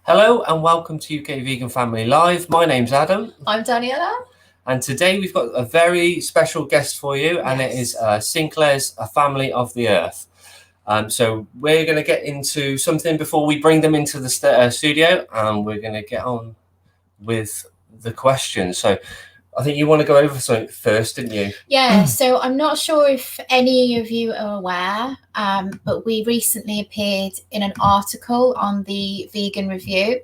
Hello and welcome to UK Vegan Family Live. My name's Adam. I'm Daniela. And today we've got a very special guest for you, and it is Sinclair's A Family of the Earth. So we're going to get into something before we bring them into the studio, and we're going to get on with the questions. So I think you want to go over something first, didn't you? Yeah, so I'm not sure if any of you are aware, but we recently appeared in an article on the Vegan Review,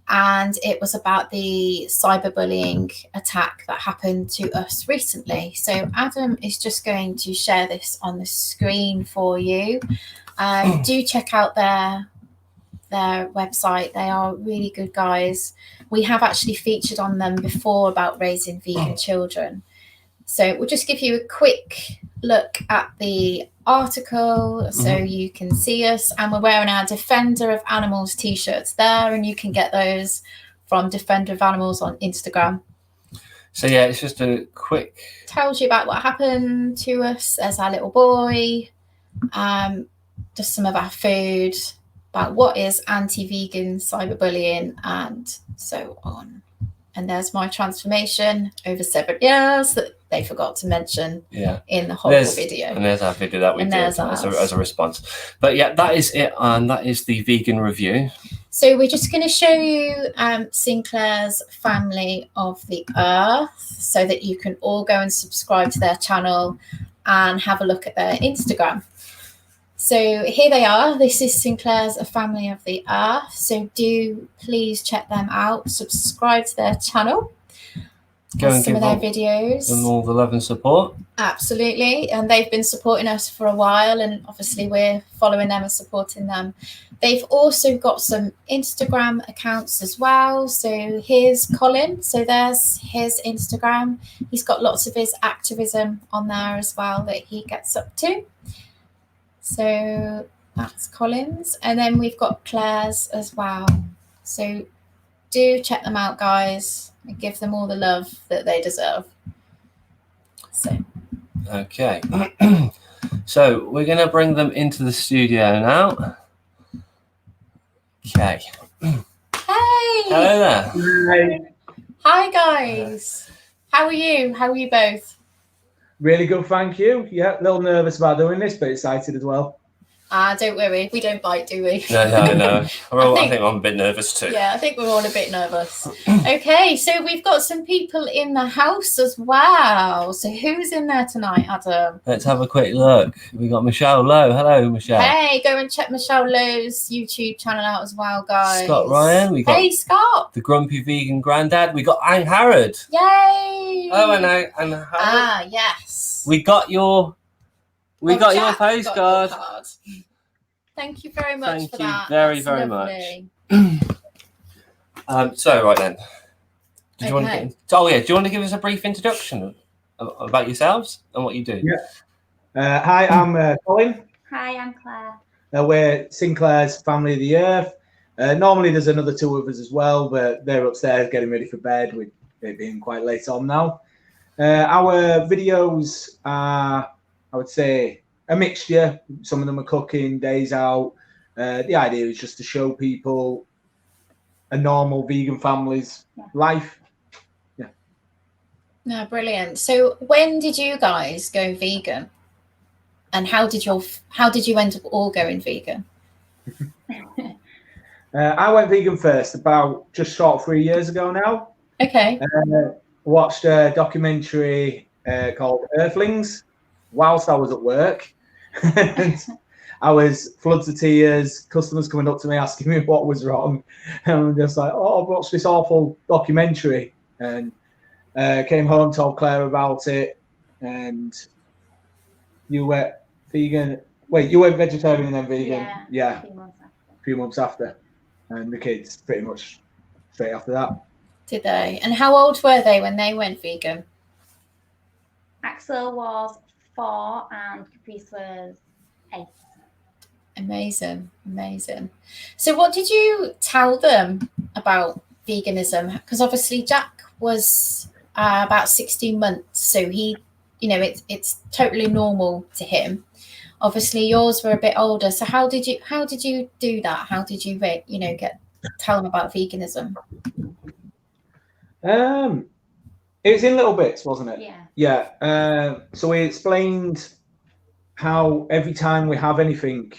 and it was about the cyberbullying attack that happened to us recently. So Adam is just going to share this on the screen for you. Do check out their website. They are really good guys. We have actually featured on them before about raising vegan children. So we'll just give you a quick look at the article so you can see us. And we're wearing our Defender of Animals t-shirts there, and you can get those from Defender of Animals on Instagram. So yeah, it's just a quick... Tells you about what happened to us as our little boy, just some of our food, about what is anti-vegan cyberbullying and so on. And there's my transformation over 7 years that they forgot to mention in the whole video. And there's our video that we did as a response. But yeah, that is it. And that is the Vegan Review. So we're just going to show you Sinclair's Family of the Earth so that you can all go and subscribe to their channel and have a look at their Instagram. So here they are. This is Sinclair's A Family of the Earth. So do please check them out. Subscribe to their channel. Go and some of their videos. And all the love and support. Absolutely. And they've been supporting us for a while, and obviously we're following them and supporting them. They've also got some Instagram accounts as well. So here's Colin. So there's his Instagram. He's got lots of his activism on there as well that he gets up to. So that's Colin's. And then we've got Claire's as well. So do check them out, guys, and give them all the love that they deserve. So. Okay. So we're going to bring them into the studio now. Okay. Hey. Hello there. Hi. Hi, guys. How are you? How are you both? Really good, thank you. Yeah, a little nervous about doing this, but excited as well. Don't worry. We don't bite, do we? No. I think I'm a bit nervous too. Yeah, I think we're all a bit nervous. Okay, so we've got some people in the house as well. So who's in there tonight, Adam? Let's have a quick look. We got Michelle Lowe. Hello, Michelle. Hey, go and check Michelle Lowe's YouTube channel out as well, guys. Scott Ryan. We got Scott. The Grumpy Vegan Grandad. We got Ang Harrod. Yay. Oh, and Harrod. Ah, yes. We got your postcard. Thank you very much for that. Thank you very much. So right then, do you want to give us a brief introduction about yourselves and what you do? Yeah. Hi, I'm Colin. Hi, I'm Claire. We're Sinclair's Family of the Earth. Normally there's another two of us as well, but they're upstairs getting ready for bed with it being quite late on now. Our videos are, I would say, a mixture. Some of them are cooking, days out. The idea is just to show people a normal vegan family's life. Yeah. No, brilliant. So when did you guys go vegan? And how did you end up all going vegan? I went vegan first about just short of 3 years ago now. Okay. Watched a documentary called Earthlings whilst I was at work. And I was floods of tears, customers coming up to me asking me what was wrong. And I'm just like, oh, I've watched this awful documentary. And came home, told Claire about it. And you were vegan. Wait, you went vegetarian and then vegan? Yeah. A few months after. And the kids pretty much straight after that. Did they? And how old were they when they went vegan? Axel was 4 and Caprice was 8. Amazing. So what did you tell them about veganism? Because obviously Jack was about 16 months, so he, it's totally normal to him. Obviously yours were a bit older. So how did you do that? How did you, get tell them about veganism? It was in little bits, wasn't it? Yeah. Yeah. So we explained how every time we have anything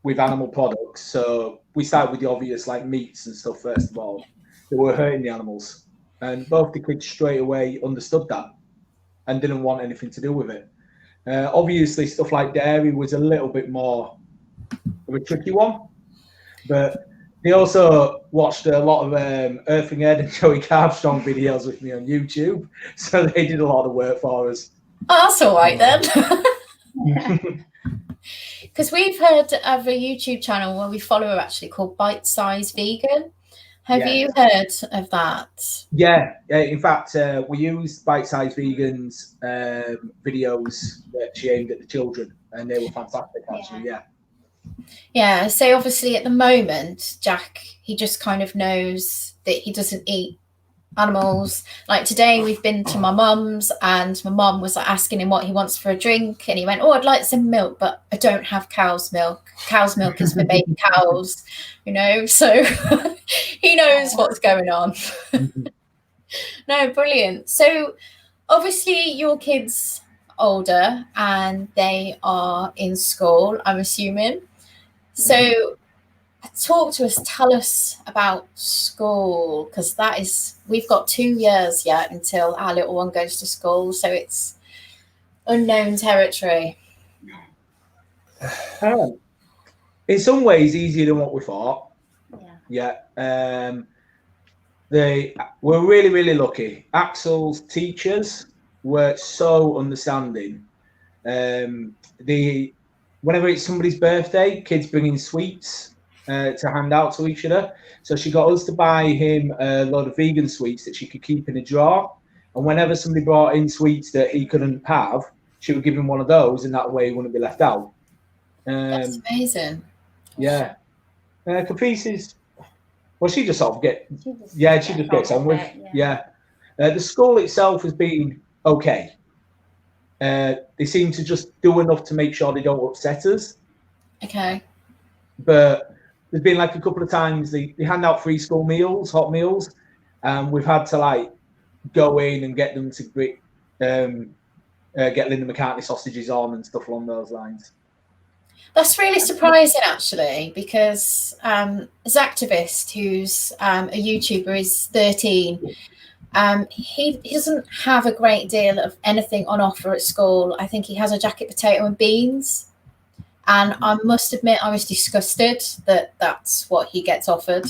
with animal products, so we start with the obvious, like meats and stuff, first of all, that were hurting the animals. And both the kids straight away understood that and didn't want anything to do with it. Obviously, stuff like dairy was a little bit more of a tricky one, but they also watched a lot of Earthling Ed and Joey Carbstrong videos with me on YouTube, so they did a lot of work for us. Oh, that's all right then. Because we've heard of a YouTube channel where we follow actually called Bite Size Vegan. Have you heard of that? Yeah, in fact, we used Bite Size Vegan's videos that she aimed at the children, and they were fantastic, actually. Yeah, so obviously at the moment, Jack, he just kind of knows that he doesn't eat animals. Like today we've been to my mum's and my mum was like asking him what he wants for a drink, and he went, oh, I'd like some milk, but I don't have cow's milk. Cow's milk is for baby cows, you know, so he knows what's going on. No, brilliant. So obviously your kids older and they are in school, I'm assuming. So talk to us, tell us about school, because we've got 2 years yet until our little one goes to school, so it's unknown territory. In some ways easier than what we thought. We're really, really lucky. Axel's teachers were so understanding. Whenever it's somebody's birthday, kids bring in sweets to hand out to each other. So she got us to buy him a load of vegan sweets that she could keep in a drawer. And whenever somebody brought in sweets that he couldn't have, she would give him one of those, and that way he wouldn't be left out. That's amazing. Yeah. Caprice is, well, she just sort of she just gets on with. The school itself has been okay. They seem to just do enough to make sure they don't upset us. Okay. But there's been like a couple of times they hand out free school meals, hot meals, and we've had to like go in and get them to get Linda McCartney sausages on and stuff along those lines. That's really surprising, actually, because Zactivist, who's a YouTuber, is 13. He doesn't have a great deal of anything on offer at school. I think he has a jacket potato and beans. And I must admit, I was disgusted that that's what he gets offered.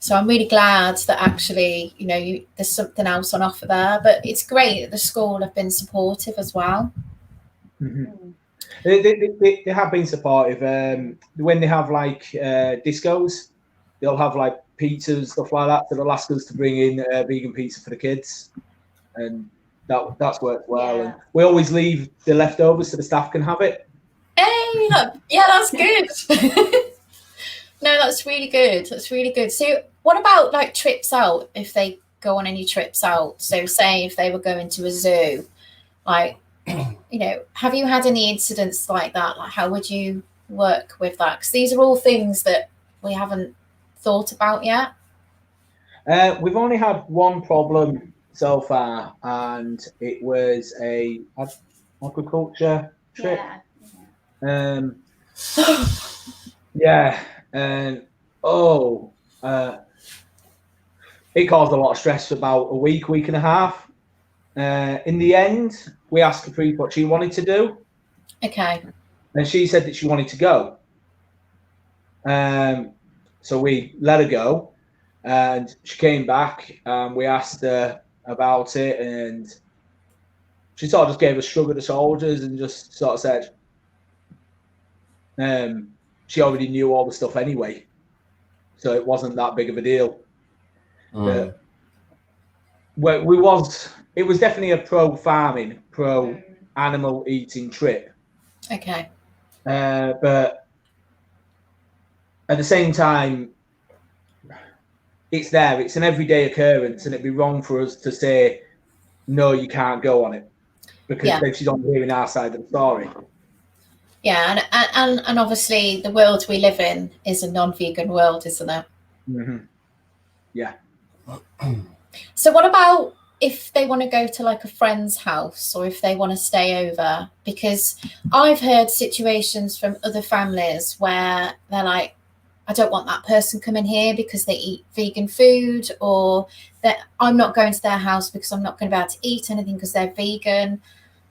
So I'm really glad that actually, you know, there's something else on offer there. But it's great that the school have been supportive as well. Mm-hmm. They have been supportive. When they have like discos, they'll have like pizzas, stuff like that. So they'll ask us to bring in vegan pizza for the kids. And that's worked well. Yeah. And we always leave the leftovers so the staff can have it. Hey, yeah, that's good. No, that's really good. That's really good. So what about like trips out, if they go on any trips out? So say if they were going to a zoo, like, you know, have you had any incidents like that? Like, how would you work with that? Because these are all things that we haven't thought about yet. We've only had one problem so far, and it was a agriculture trip. And it caused a lot of stress for about a week and a half. In the end, we asked Capri what she wanted to do. Okay. And she said that she wanted to go. So we let her go, and she came back, and we asked her about it, and she sort of just gave a shrug of the shoulders and just sort of said she already knew all the stuff anyway, so it wasn't that big of a deal. It was definitely a pro-farming, pro-animal eating trip. Okay. But at the same time, it's there. It's an everyday occurrence, and it'd be wrong for us to say, no, you can't go on it, because then she's on hearing our side of the story. Yeah, and obviously the world we live in is a non-vegan world, isn't it? Mhm. Yeah. So what about if they want to go to like a friend's house, or if they want to stay over? Because I've heard situations from other families where they're like, I don't want that person coming here because they eat vegan food, or that I'm not going to their house because I'm not going to be able to eat anything because they're vegan.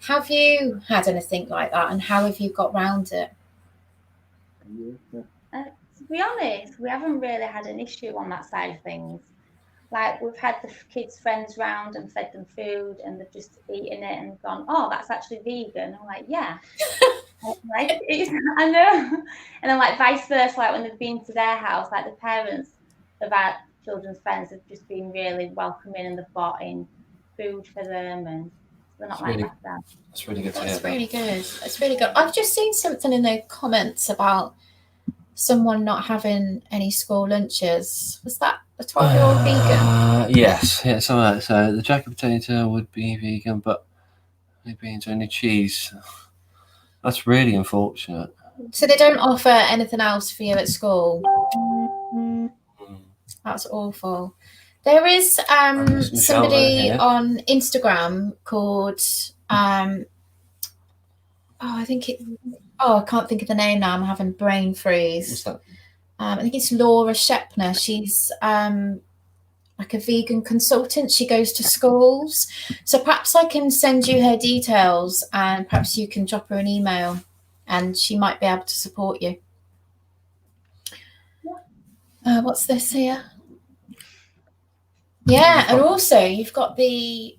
Have you had anything like that, and how have you got round it? To be honest, we haven't really had an issue on that side of things. Like, we've had the kids' friends round and fed them food, and they've just eaten it and gone, oh, that's actually vegan. I'm like, yeah. Like, I know. And then, like, vice versa, like when they've been to their house, like the parents of our children's friends have just been really welcoming, and they've brought in food for them, and they're not like that. That's really good to hear. That's really good. That's really good. I've just seen something in the comments about someone not having any school lunches. Was that a 12-year-old vegan? Yes. Yeah, so the jacket potato would be vegan, but only beans, only cheese. That's really unfortunate. So they don't offer anything else for you at school? Mm. That's awful. There is somebody on Instagram called I can't think of the name now. I'm having brain freeze. What's that? I think it's Laura Shepner. She's like a vegan consultant. She goes to schools. So perhaps I can send you her details, and perhaps you can drop her an email, and she might be able to support you. What's this here? Yeah, and also you've got the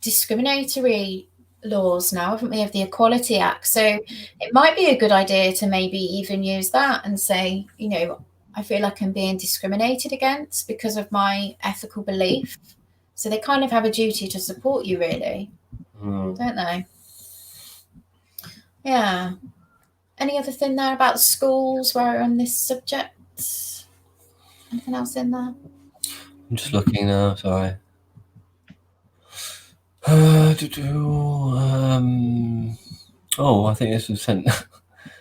discriminatory laws now, haven't we, of the Equality Act? So it might be a good idea to maybe even use that and say, you know, I feel like I'm being discriminated against because of my ethical belief. So they kind of have a duty to support you, really, don't they? Yeah. Any other thing there about schools while we're on this subject? Anything else in there? I'm just looking now, sorry. I think this was sent.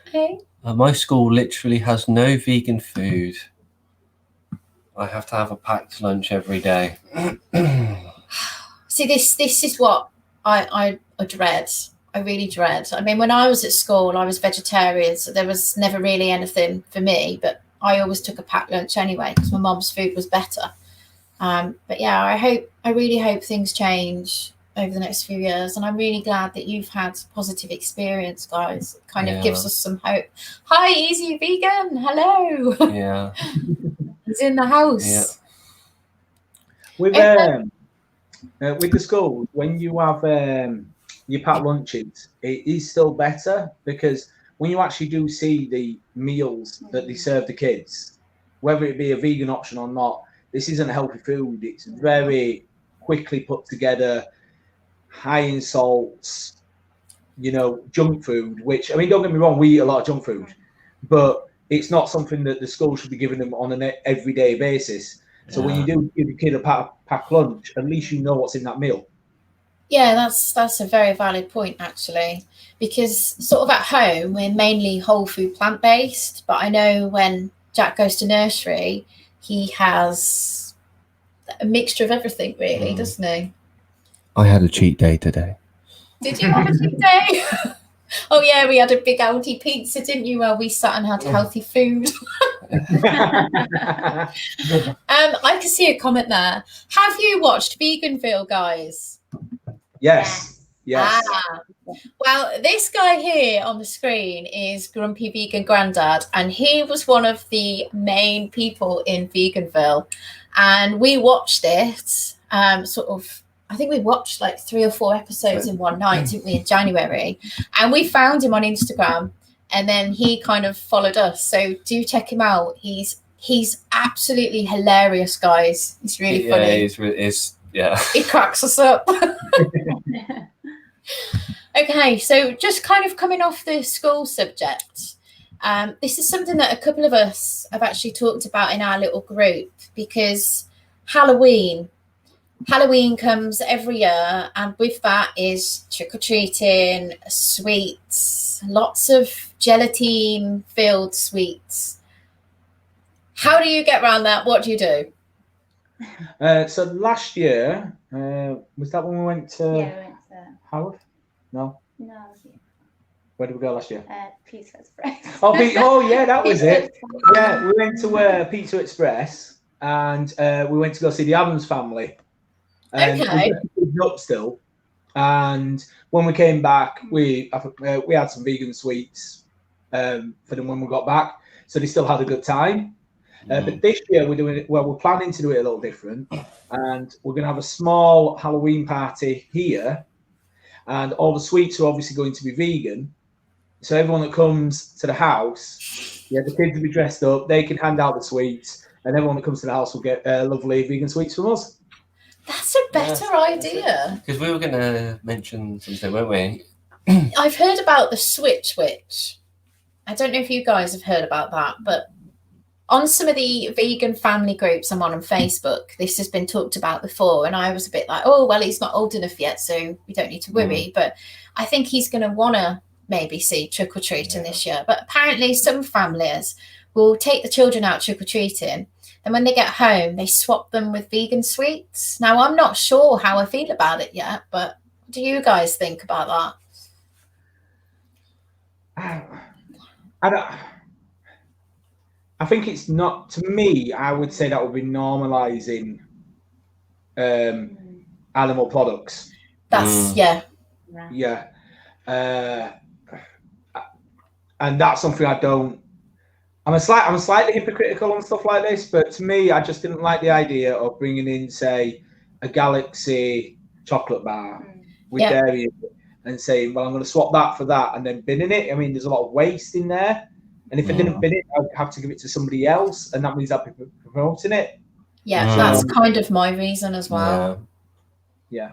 Okay. My school literally has no vegan food. I have to have a packed lunch every day. See, this is what I dread. I really dread. I mean, when I was at school, I was vegetarian, so there was never really anything for me, but I always took a packed lunch anyway because my mum's food was better. But yeah, I really hope things change over the next few years, and I'm really glad that you've had positive experience, guys. It kind of gives us some hope. Hi, Easy Vegan. Hello. Yeah. He's in the house. Yeah. With the schools, when you have your packed lunches, it is still better, because when you actually do see the meals that they serve the kids, whether it be a vegan option or not, this isn't healthy food. It's very quickly put together, high in salts, you know, junk food, which, I mean, don't get me wrong, we eat a lot of junk food, but it's not something that the school should be giving them on an everyday basis. So when you do give your kid a packed lunch, at least you know what's in that meal. Yeah, that's a very valid point, actually, because sort of at home, we're mainly whole food plant-based, but I know when Jack goes to nursery, he has a mixture of everything, really, doesn't he? I had a cheat day today. Did you have a cheat day? Oh, yeah, we had a big Aldi pizza, didn't you, where we sat and had healthy food? I can see a comment there. Have you watched Veganville, guys? Yes. Well, this guy here on the screen is Grumpy Vegan Grandad, and he was one of the main people in Veganville, and we watched it I think we watched like 3 or 4 episodes in one night, didn't we, in January? And we found him on Instagram, and then he kind of followed us. So do check him out. He's absolutely hilarious, guys. He's really funny. Yeah. He cracks us up. Okay, so just kind of coming off the school subject, this is something that a couple of us have actually talked about in our little group, because Halloween comes every year, and with that is trick-or-treating, sweets, lots of gelatine-filled sweets. How do you get around that? What do you do? So last year, was that when we went to Yeah, we went to Howard? No. no, Where did we go last year? Pizza Express. Oh, yeah, that was it. Yeah, we went to Pizza Express, and we went to go see the Adams Family. And Okay. we were up still, and when we came back, we had some vegan sweets for them when we got back, so they still had a good time. But this year we're planning to do it a little different, and we're going to have a small Halloween party here, and all the sweets are obviously going to be vegan. So everyone that comes to the house, the kids will be dressed up, they can hand out the sweets, and everyone that comes to the house will get lovely vegan sweets from us. That's a better idea. Because we were going to mention something, weren't we? I've heard about the Switch Witch. I don't know if you guys have heard about that, but on some of the vegan family groups I'm on Facebook, this has been talked about before, and I was a bit like, oh, well, he's not old enough yet, so we don't need to worry. But I think he's going to want to maybe see trick-or-treating this year. But apparently some families will take the children out trick-or-treating, and when they get home, they swap them with vegan sweets. Now, I'm not sure how I feel about it yet, but what do you guys think about that? I think it's not, to me, I would say that would be normalising animal products. That's, yeah. Yeah. And that's something I don't, I'm slightly hypocritical on stuff like this, but to me, I just didn't like the idea of bringing in, say, a Galaxy chocolate bar with dairy in it and saying, well, I'm going to swap that for that and then binning it. I mean, there's a lot of waste in there. And if I didn't bin it, I'd have to give it to somebody else, and that means I'd be promoting it. Yeah, that's kind of my reason as well. Yeah.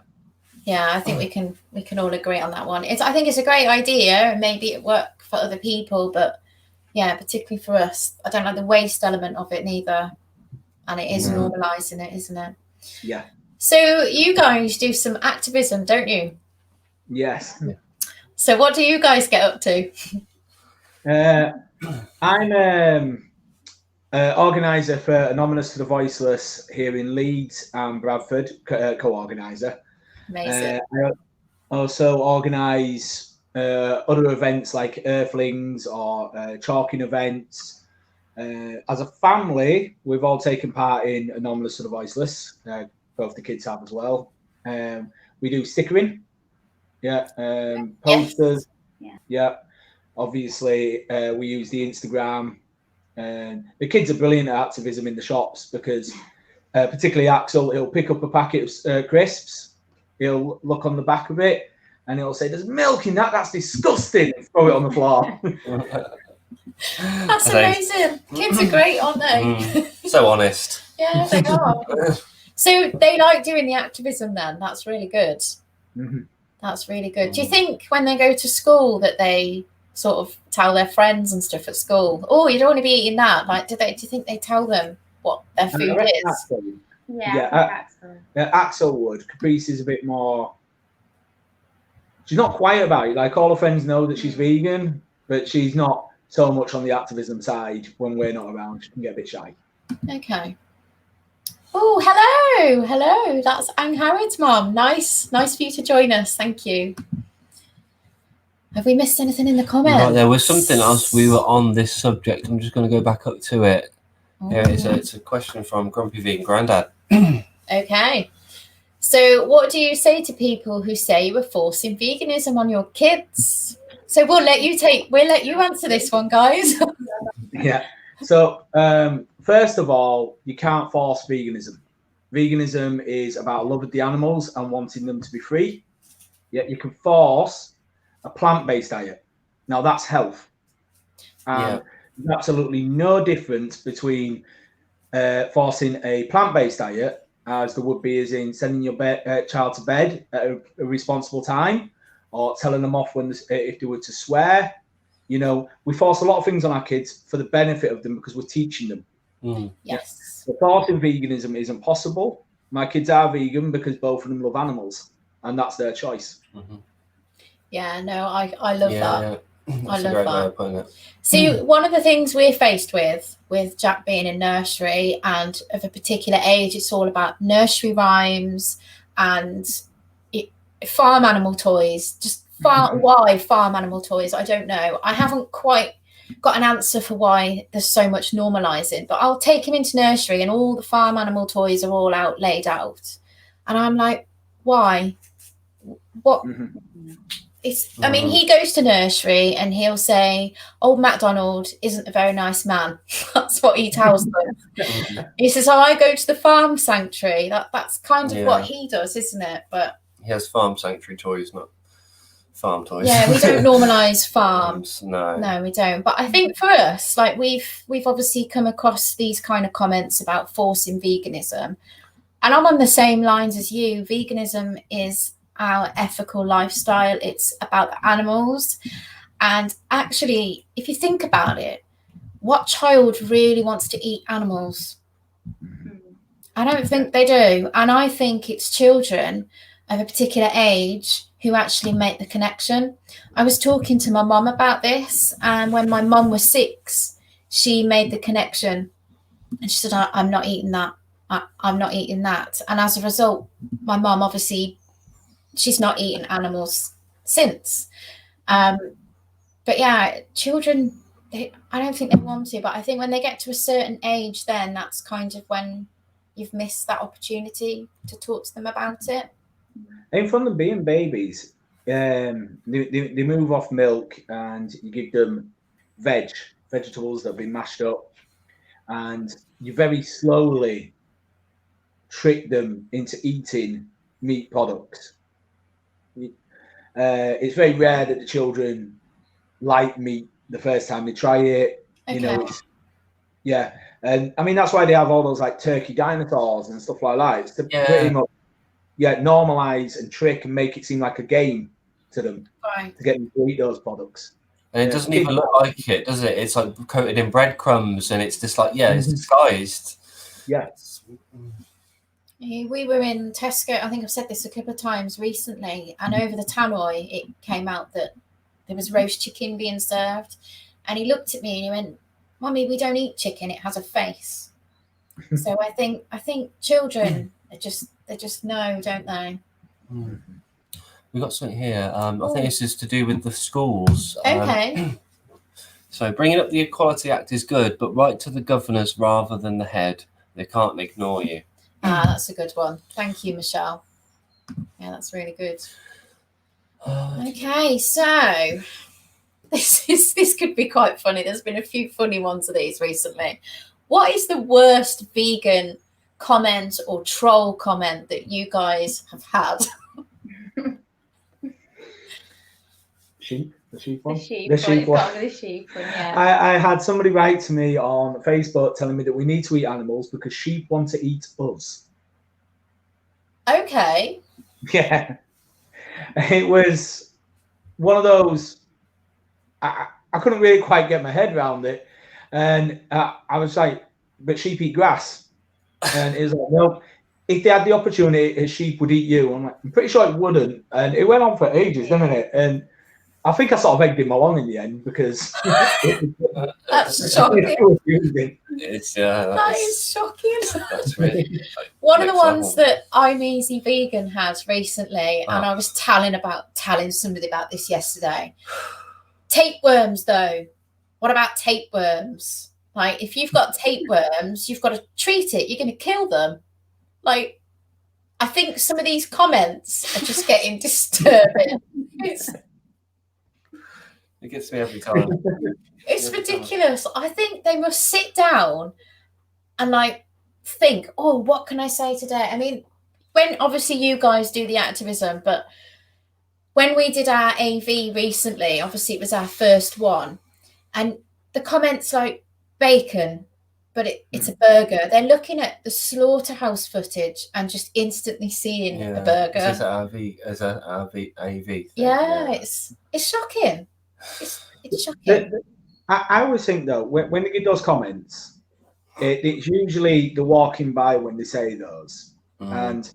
Yeah, I think we can all agree on that one. I think it's a great idea, and maybe it work for other people, but yeah, particularly for us, I don't like the waste element of it neither. And it is normalising it, isn't it? Yeah. So you guys do some activism, don't you? Yes. So what do you guys get up to? I'm organiser for Anonymous to the Voiceless here in Leeds and Bradford, co-organiser. Amazing. I also organise other events like Earthlings or chalking events. As a family, we've all taken part in Anonymous to the Voiceless. Both the kids have as well. We do stickering. Posters. Yeah. Obviously, we use the Instagram. The kids are brilliant at activism in the shops because, particularly Axel, he'll pick up a packet of crisps. He'll look on the back of it and he'll say, "There's milk in that. That's disgusting." And throw it on the floor. That's amazing. Kids are great, aren't they? So honest. Yeah, they are. So they like doing the activism then. That's really good. That's really good. Do you think when they go to school that they sort of tell their friends and stuff at school, oh, you don't want to be eating that? Like, do you think they tell them what their food is? Axel. Axel. Axel would. Caprice is a bit more. She's not quiet about it. Like, all her friends know that she's vegan, but she's not so much on the activism side when we're not around. She can get a bit shy. Okay. Oh, hello. That's Anne Howard's mum. Nice for you to join us. Thank you. Have we missed anything in the comments? Right, there was something else. We were on this subject. I'm just going to go back up to it. Here it is. It's a question from Grumpy Vegan Grandad. Okay. So what do you say to people who say you were forcing veganism on your kids? So we'll let you answer this one, guys. Yeah. So first of all, you can't force veganism. Veganism is about love of the animals and wanting them to be free. Yet you can force a plant-based diet. Now that's health. There's absolutely no difference between forcing a plant-based diet as there would be as in sending your child to bed at a responsible time or telling them off if they were to swear. You know, we force a lot of things on our kids for the benefit of them because we're teaching them. Yes. So forcing veganism isn't possible. My kids are vegan because both of them love animals and that's their choice. Yeah, no, I love that. That's I a love great way that. of putting it. See, one of the things we're faced with Jack being in nursery and of a particular age, it's all about nursery rhymes and farm animal toys. Just why farm animal toys? I don't know. I haven't quite got an answer for why there's so much normalizing, but I'll take him into nursery and all the farm animal toys are all out, laid out. And I'm like, why? What? It's, I mean, he goes to nursery and he'll say, old MacDonald isn't a very nice man. That's what he tells them. He says, oh, I go to the farm sanctuary. That's kind of what he does, isn't it? But he has farm sanctuary toys, not farm toys. Yeah, we don't normalize farms. No, we don't. But I think for us, like we've obviously come across these kind of comments about forcing veganism. And I'm on the same lines as you. Veganism is our ethical lifestyle. It's about the animals. And actually, if you think about it, what child really wants to eat animals? I don't think they do. And I think it's children of a particular age who actually make the connection. I was talking to my mum about this, and when my mum was 6, she made the connection and she said, I'm not eating that. I'm not eating that. And as a result, my mum, obviously, she's not eaten animals since. But yeah, children, I don't think they want to, but I think when they get to a certain age, then that's kind of when you've missed that opportunity to talk to them about it. And from them being babies, they move off milk and you give them vegetables that have been mashed up, and you very slowly trick them into eating meat products. It's very rare that the children like meat the first time they try it. Okay. You know, and I mean that's why they have all those like turkey dinosaurs and stuff like that. It's to pretty much normalize and trick and make it seem like a game to them, to get them to eat those products. And it doesn't even look like it, does it? It's like coated in breadcrumbs, and it's just like it's disguised. Yes. We were in Tesco, I think I've said this a couple of times recently, and over the tannoy it came out that there was roast chicken being served, and he looked at me and he went, Mummy, we don't eat chicken, it has a face. So I think children they just know, don't they? We've got something here. I think this is to do with the schools. Okay. So bringing up the Equality Act is good, but write to the governors rather than the head. They can't ignore you. That's a good one. Thank you, Michelle. Yeah, that's really good. Okay, so this could be quite funny. There's been a few funny ones of these recently. What is the worst vegan comment or troll comment that you guys have had? The sheep one. The sheep one, yeah. I had somebody write to me on Facebook telling me that we need to eat animals because sheep want to eat us. Okay. Yeah. It was one of those, I couldn't really quite get my head around it. And I was like, but sheep eat grass. And it was like, no, if they had the opportunity, a sheep would eat you. I'm like, I'm pretty sure it wouldn't. And it went on for ages, didn't it? And I think I sort of egged him along in the end because that's shocking. That is shocking. That's really one of the ones that I'm Easy Vegan has recently, and I was telling somebody about this yesterday. Tapeworms, though. What about tapeworms? Like, if you've got tapeworms, you've got to treat it. You're going to kill them. Like, I think some of these comments are just getting disturbing. It gets me every time. It's ridiculous. I think they must sit down and like think, oh, what can I say today? I mean, when obviously you guys do the activism, but when we did our AV recently, obviously it was our first one, and the comments like bacon, but it's a burger. They're looking at the slaughterhouse footage and just instantly seeing a burger. As an AV thing. Yeah, it's shocking. It's shocking. I always think though, when they give those comments, it's usually the walking by when they say those, and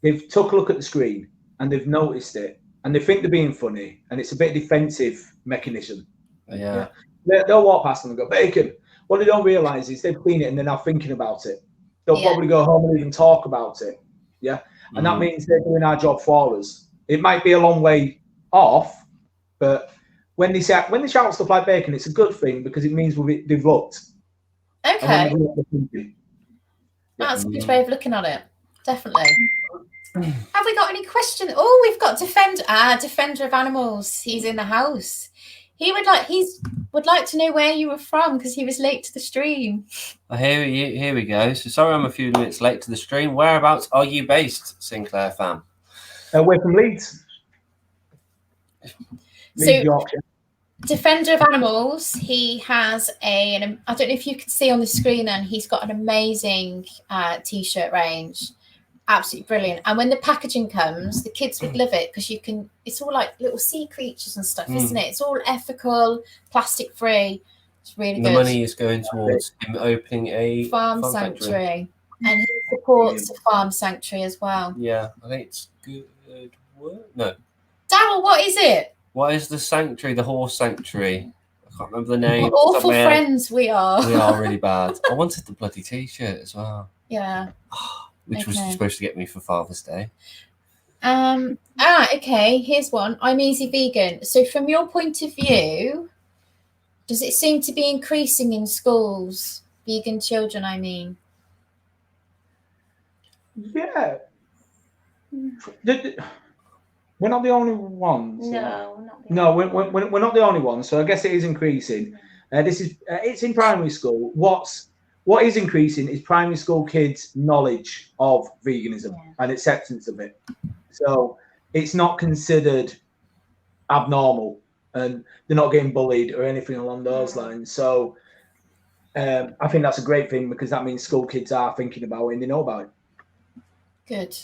they've took a look at the screen and they've noticed it, and they think they're being funny, and it's a bit defensive mechanism. Yeah. They'll walk past them and go, bacon. What they don't realise is they've seen it and they're now thinking about it. They'll probably go home and even talk about it. Yeah. And that means they're doing our job for us. It might be a long way off, but when they shout stuff like bacon, it's a good thing because it means they've looked. Okay. Yeah. That's a good way of looking at it. Definitely. Have we got any questions? Oh, we've got Defender of Animals. He's in the house. He would like to know where you were from because he was late to the stream. Here we go. So sorry I'm a few minutes late to the stream. Whereabouts are you based, Sinclair fam? We're from Leeds. So, Yorkshire. Defender of Animals, he has I don't know if you can see on the screen then, he's got an amazing t-shirt range. Absolutely brilliant. And when the packaging comes, the kids would love it because it's all like little sea creatures and stuff, isn't it? It's all ethical, plastic free. It's really good. The money is going towards him opening a farm sanctuary. And he supports a farm sanctuary as well. Yeah, I think it's good work. No. Daryl, what is it? What is the sanctuary? The horse sanctuary. I can't remember the name. What awful friends we are. We are really bad. I wanted the bloody t-shirt as well. Yeah. Which was supposed to get me for Father's Day. Okay. Here's one. I'm Easy Vegan. So from your point of view, does it seem to be increasing in schools? Vegan children, I mean. Yeah. We're not the only ones. No, we're not the only ones. So I guess it is increasing. It's in primary school. What is increasing is primary school kids' knowledge of veganism and acceptance of it. So it's not considered abnormal, and they're not getting bullied or anything along those lines. So I think that's a great thing because that means school kids are thinking about it and they know about it. Good.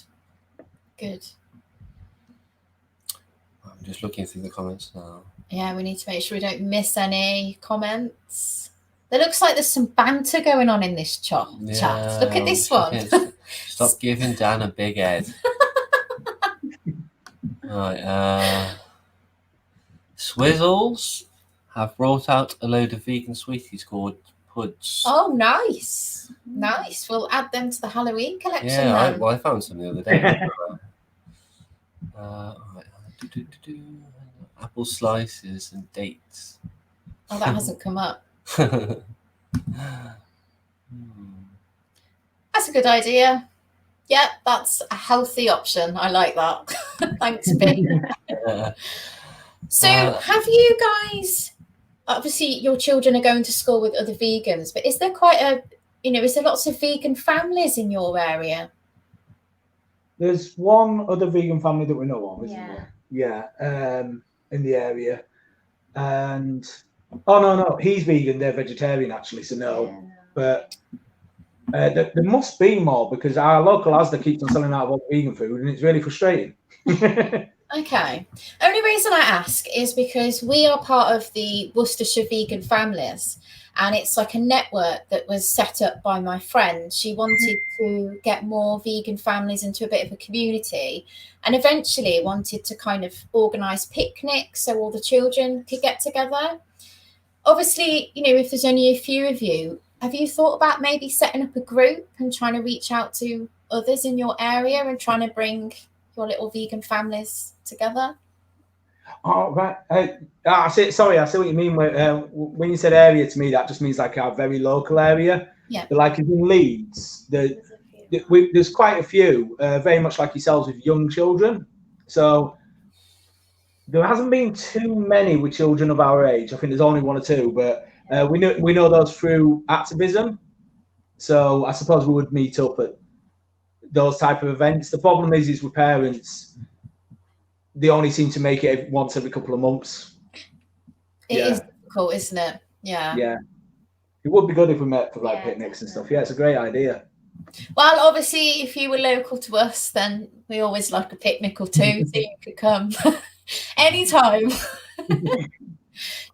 I'm just looking through the comments now. Yeah, we need to make sure we don't miss any comments. There looks like there's some banter going on in this chat. Look at this one. Stop giving Dan a big head. Right. Swizzles have brought out a load of vegan sweeties called Puds. Oh, nice. We'll add them to the Halloween collection. Yeah, I found some the other day. Apple slices and dates. Oh, that hasn't come up. That's a good idea. Yeah, that's a healthy option. I like that. Thanks, Vic. So have you guys, obviously your children are going to school with other vegans, but is there is there lots of vegan families in your area? There's one other vegan family that we know of, isn't there? Yeah, in the area. And no, he's vegan, they're vegetarian actually, so no. Yeah. But there must be more because our local Asda keeps on selling out of all vegan food and it's really frustrating. Okay. Only reason I ask is because we are part of the Worcestershire Vegan Families, and it's like a network that was set up by my friend. She wanted to get more vegan families into a bit of a community and eventually wanted to kind of organise picnics so all the children could get together. Obviously, if there's only a few of you, have you thought about maybe setting up a group and trying to reach out to others in your area and trying to bring your little vegan families together? Oh, right. I see what you mean. When you said area, to me, that just means like our very local area. Yeah. But like in Leeds, there's quite a few, very much like yourselves with young children. So there hasn't been too many with children of our age. I think there's only one or two, but we know those through activism. So I suppose we would meet up at those type of events. The problem is with parents, they only seem to make it once every couple of months. It is difficult, isn't it? Yeah. Yeah. It would be good if we met for like picnics and stuff. Yeah, it's a great idea. Well, obviously, if you were local to us, then we always like a picnic or two, so you could come anytime.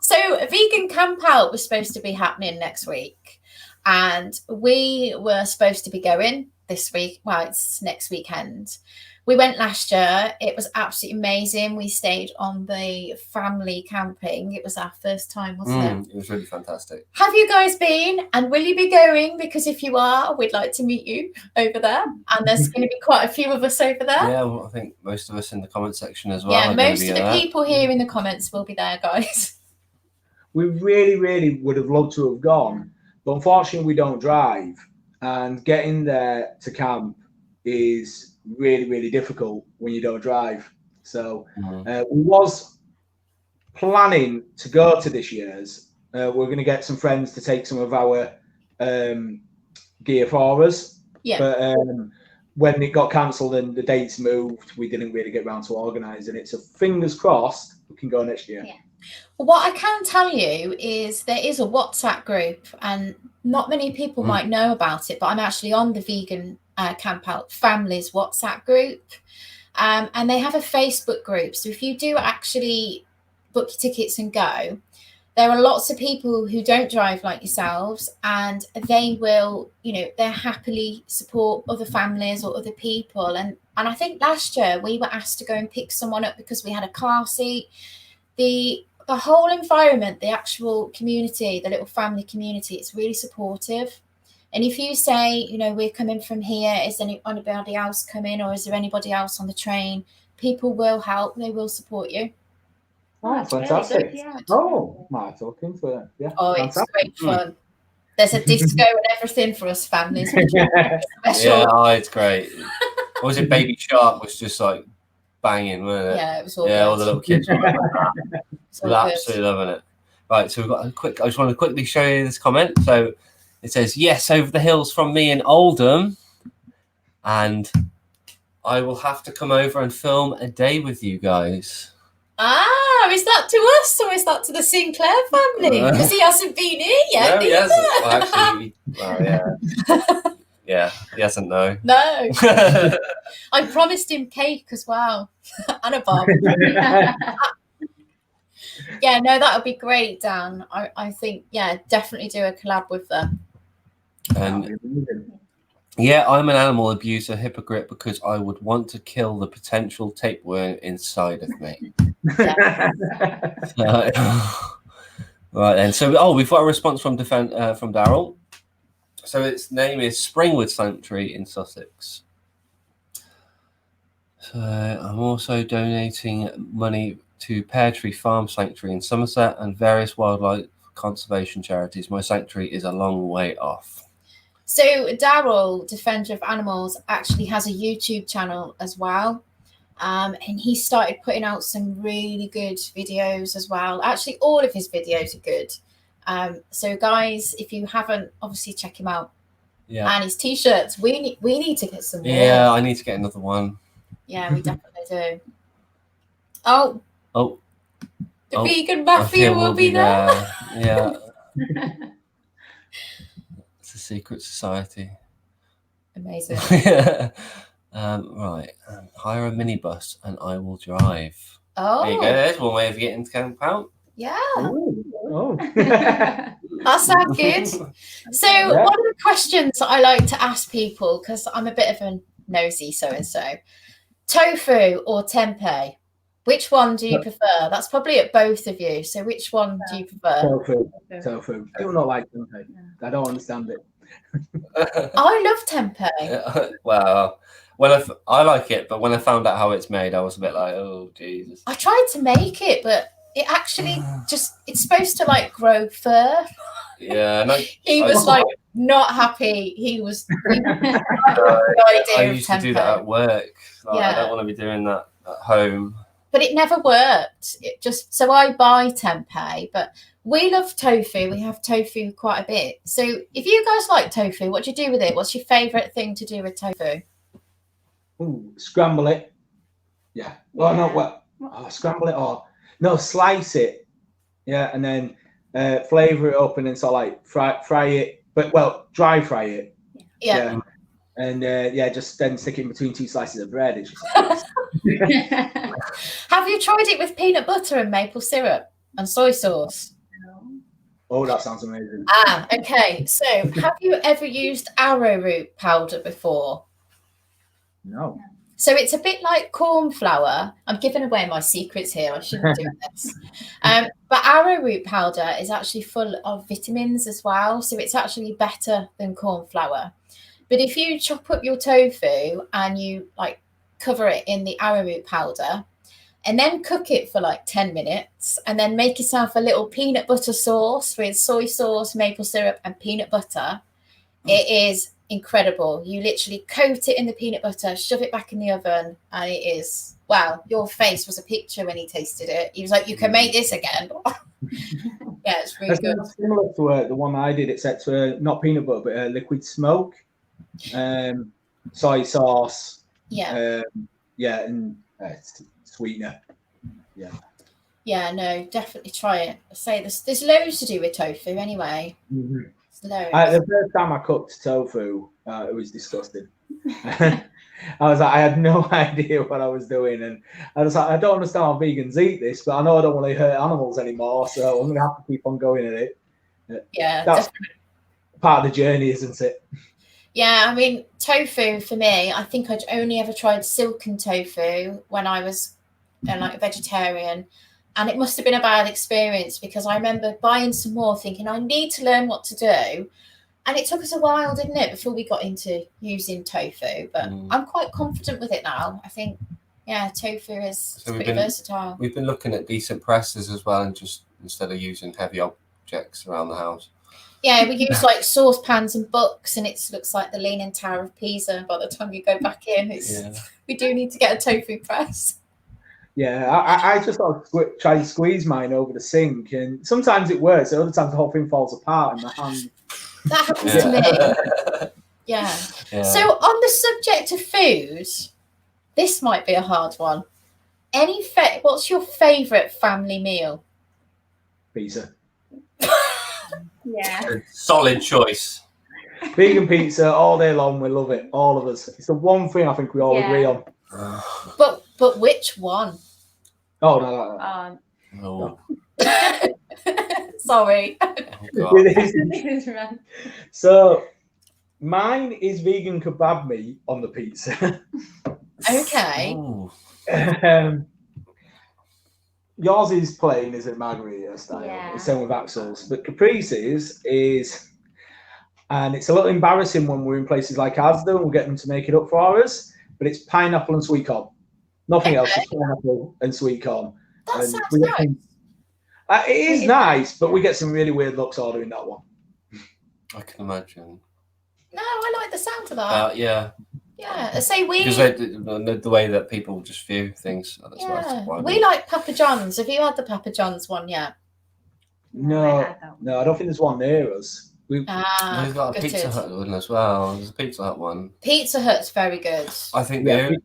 So, a vegan camp out was supposed to be happening next week, and we were supposed to be going. this week. Well, it's next weekend. We went last year. It was absolutely amazing. We stayed on the family camping. It was our first time, wasn't it? It was really fantastic. Have you guys been, and will you be going? Because if you are, we'd like to meet you over there. And there's going to be quite a few of us over there. Yeah, well, I think most of us in the comment section as well. Yeah, are gonna most be of the there. people here in the comments will be there, guys. We really would have loved to have gone, but unfortunately we don't drive, and getting there to camp is really difficult when you don't drive. So we was planning to go to this year's. We're going to get some friends to take some of our gear for us. Yeah. But when it got cancelled and the dates moved, we didn't really get around to organising it. So fingers crossed we can go next year. Yeah. Well, what I can tell you is there is a WhatsApp group, and not many people might know about it, but I'm actually on the Vegan Camp Out Families WhatsApp group. And they have a Facebook group. So if you do actually book your tickets and go, there are lots of people who don't drive like yourselves, and they will, they happily support other families or other people. And I think last year we were asked to go and pick someone up because we had a car seat. The whole environment, the actual community, the little family community, it's really supportive. And if you say, we're coming from here, is anybody else coming, or is there anybody else on the train? People will help. They will support you. Oh, That's fantastic. really good, yeah. Oh, might talk into it. Yeah. Oh, fantastic. it's great fun. There's a disco and everything for us families. Which is special. Yeah, it's great. What was it? Baby Shark was just like banging, wasn't it? Yeah, it was all Yeah, all good. the little kids were like that. It's all We're good. absolutely loving it. Right, so we've got I just want to quickly show you this comment. So it says, yes, over the hills from me in Oldham. And I will have to come over and film a day with you guys. Ah, is that to us or is that to the Sinclair family? Because he hasn't been here yet. No, he either. hasn't. Well, actually, yeah. Yeah, he hasn't, no. No. I promised him cake as well. And a barbecue. Yeah, no, that would be great, Dan. I think, definitely do a collab with them. And yeah, I'm an animal abuser hypocrite because I would want to kill the potential tapeworm inside of me. Right then. So, we've got a response from Daryl. So its name is Springwood Sanctuary in Sussex. So I'm also donating money to Pear Tree Farm Sanctuary in Somerset and various wildlife conservation charities. My sanctuary is a long way off. So Daryl, Defender of Animals, actually has a YouTube channel as well. And he started putting out some really good videos as well. Actually, all of his videos are good. So guys, if you haven't, obviously check him out. Yeah. And his t-shirts, we need to get some more. Yeah, I need to get another one. Yeah, we definitely do. Oh, the vegan mafia will be there. Yeah. It's a secret society. Amazing. Right. Hire a minibus and I will drive. Oh, There you go. There's one way of getting to camp out. yeah. Oh. That sounds good. So one of the questions I like to ask people, because I'm a bit of a nosy so-and-so, tofu or tempeh? Which one do you prefer? That's probably at both of you. So which one do you prefer? Tofu. I do not like tempeh. I don't understand it. I love tempeh. Well, I like it, but when I found out how it's made, I was a bit like, oh Jesus. I tried to make it, but it actually it's supposed to like grow fur. Yeah, no, He was like not happy. He was no idea I of used to do that tempeh. at work. Like, I Yeah. don't want to be doing that at home. But it never worked. It just so I buy tempeh, but we love tofu. We have tofu quite a bit. So if you guys like tofu, what do you do with it? What's your favourite thing to do with tofu? Ooh, scramble it. Yeah. Well, no, what? Scramble it or no, slice it. Yeah, and then flavor it up and then sort of like fry it, but dry fry it. Yeah. And just then stick it in between two slices of bread. It's just Have you tried it with peanut butter and maple syrup and soy sauce? oh, that sounds amazing. Okay. So have you ever used arrowroot powder before? No. So it's a bit like corn flour. I'm giving away my secrets here. I shouldn't do this. But arrowroot powder is actually full of vitamins as well. So it's actually better than corn flour. But if you chop up your tofu and you like cover it in the arrowroot powder and then cook it for like 10 minutes and then make yourself a little peanut butter sauce with soy sauce, maple syrup and peanut butter, it is incredible. You literally coat it in the peanut butter, shove it back in the oven, and it is, wow, your face was a picture when he tasted it. He was like, you can make this again. Yeah, it's really good. Similar to the one I did, except not peanut butter, but liquid smoke, soy sauce, Yeah. And sweetener. Yeah, no, definitely try it. I say there's loads to do with tofu anyway. Mm-hmm. The first time I cooked tofu, it was disgusting. I had no idea what I was doing, and I was like, I don't understand how vegans eat this, but I know I don't want to hurt animals anymore, so I'm gonna have to keep on going at it. Yeah, that's part of the journey, isn't it? Yeah, I mean, tofu for me, I think I'd only ever tried silken tofu when I was like a vegetarian. And it must have been a bad experience because I remember buying some more thinking I need to learn what to do. And it took us a while, didn't it, before we got into using tofu. But I'm quite confident with it now. I think, yeah, tofu is pretty versatile. We've been looking at decent presses as well, and just instead of using heavy objects around the house. Yeah, we use like saucepans and books, and it looks like the Leaning Tower of Pisa by the time you go back in. We do need to get a tofu press. Yeah, I just sort of try to squeeze mine over the sink, and sometimes it works. Other times the whole thing falls apart in my hand. That happens to me. Yeah. So on the subject of food, this might be a hard one. What's your favourite family meal? Pizza. Yeah. Solid choice. Vegan pizza all day long. We love it, all of us. It's the one thing I think we all agree on. But which one? Oh no. No. Sorry. Oh, so mine is vegan kebab meat on the pizza. Okay. Yours is plain, is it, margarita style? Yeah. Same with Axel's. But Caprice's is, and it's a little embarrassing when we're in places like Asda and we'll get them to make it up for us, but it's pineapple and sweet corn. Nothing else, just pineapple and sweet corn. That sounds It nice. is nice, but we get some really weird looks ordering that one. I can imagine. No, I like the sound of that. Yeah. Yeah, I say we. Because the way that people just view things. That's why we like Papa John's. Have you had the Papa John's one yet? No, I don't think there's one near us. We've got a Pizza Hut one as well. There's a Pizza Hut one. Pizza Hut's very good. I think the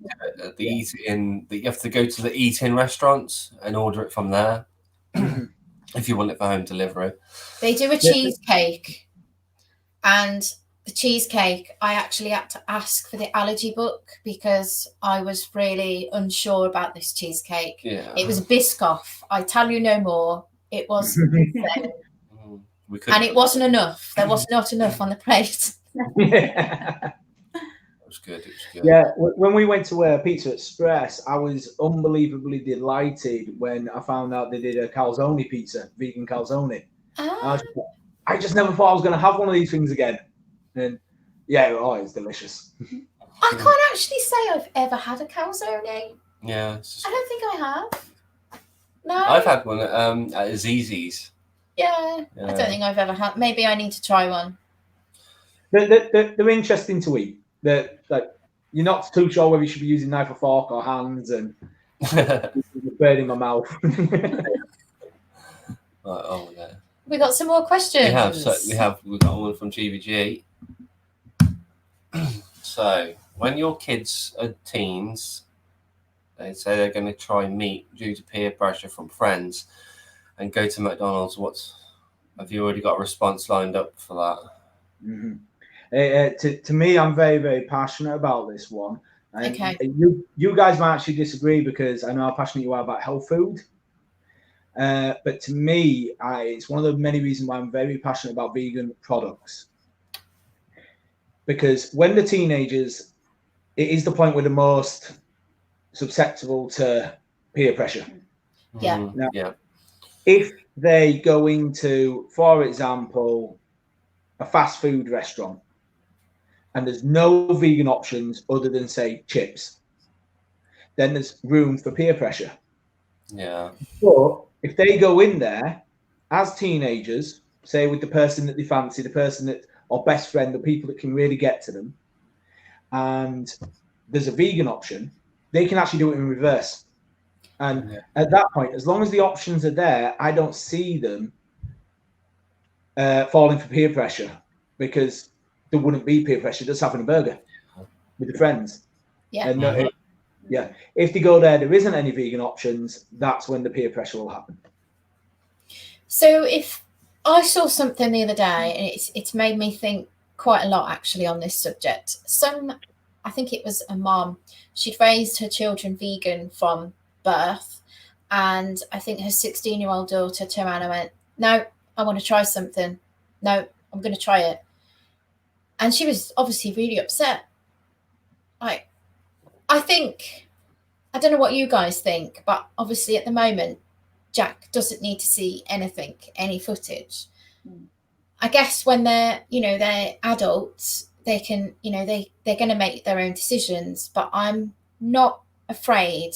eat-in, you have to go to the eat-in restaurants and order it from there if you want it for home delivery. They do a cheesecake, and the cheesecake, I actually had to ask for the allergy book because I was really unsure about this cheesecake. Yeah. It was Biscoff. I tell you no more. It was insane. And it wasn't enough. There was not enough on the plate. It was good. Yeah, when we went to Pizza Express, I was unbelievably delighted when I found out they did a calzone pizza, vegan calzone. I just never thought I was going to have one of these things again. And it's delicious. I can't actually say I've ever had a calzone. Yeah. I don't think I have. No. I've had one at Azizi's. Yeah, I don't think I've ever had. Maybe I need to try one. They're interesting to eat. You're not too sure whether you should be using knife or fork or hands, and bird in my mouth. We got some more questions. We've got one from GVG. So, when your kids are teens, they say they're going to try meat due to peer pressure from friends and go to McDonald's. Have you already got a response lined up for that? Mm-hmm. To me, I'm very, very passionate about this one. Okay. You guys might actually disagree because I know how passionate you are about health food. But to me, it's one of the many reasons why I'm very passionate about vegan products. Because when the teenagers it is the point where the most susceptible to peer pressure. Yeah. Mm, yeah. If they go into, for example, a fast food restaurant and there's no vegan options other than, say, chips, then there's room for peer pressure. Yeah. But if they go in there as teenagers, say with the person that they fancy, the person that, or best friend, the people that can really get to them, and there's a vegan option, they can actually do it in reverse. And Yeah. at that point, as long as the options are there, I don't see them falling for peer pressure, because there wouldn't be peer pressure just having a burger with the friends. Yeah. And Mhm. yeah, if they go there isn't any vegan options, that's when the peer pressure will happen. So if I saw something the other day, and it's made me think quite a lot actually on this subject. I think it was a mom. She'd raised her children vegan from birth, and I think her 16-year-old daughter turned around and went, "No, I want to try something. No, I'm going to try it." And she was obviously really upset. Like, I don't know what you guys think, but obviously at the moment, Jack doesn't need to see anything, any footage. I guess when they're adults, they can, they're going to make their own decisions, but I'm not afraid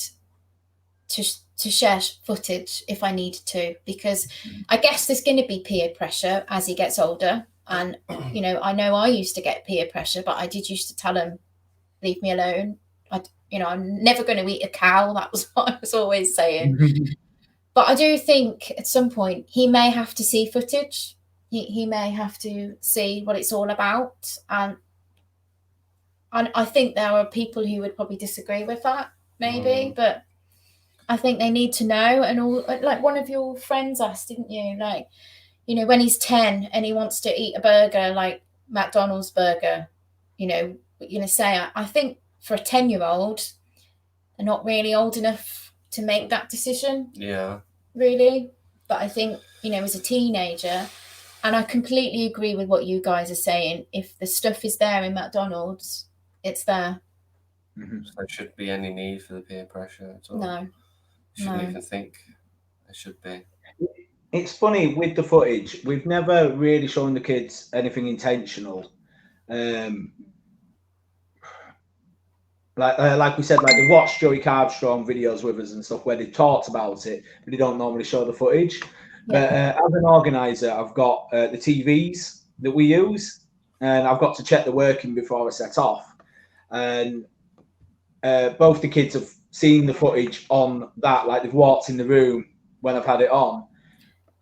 to share footage if I need to, because I guess there's going to be peer pressure as he gets older. And, I know I used to get peer pressure, but I did used to tell him, leave me alone. I'm never going to eat a cow. That was what I was always saying. But I do think at some point he may have to see footage. He may have to see what it's all about. And I think there are people who would probably disagree with that, maybe. But I think they need to know. And all, like one of your friends asked, didn't you? Like, when he's 10 and he wants to eat a burger, like McDonald's burger, you're going to say, I think for a 10-year-old, they're not really old enough to make that decision. Yeah. Really. But I think, as a teenager, and I completely agree with what you guys are saying, if the stuff is there in McDonald's, it's there. So there shouldn't be any need for the peer pressure at all. No. Shouldn't even think there should be. It's funny with the footage, we've never really shown the kids anything intentional. Like we said, like they watched Joey Carbstrong videos with us and stuff where they talked about it, but they don't normally show the footage. But as an organizer, I've got the TVs that we use, and I've got to check the working before I set off. And both the kids have seen the footage on that, like they've walked in the room when I've had it on,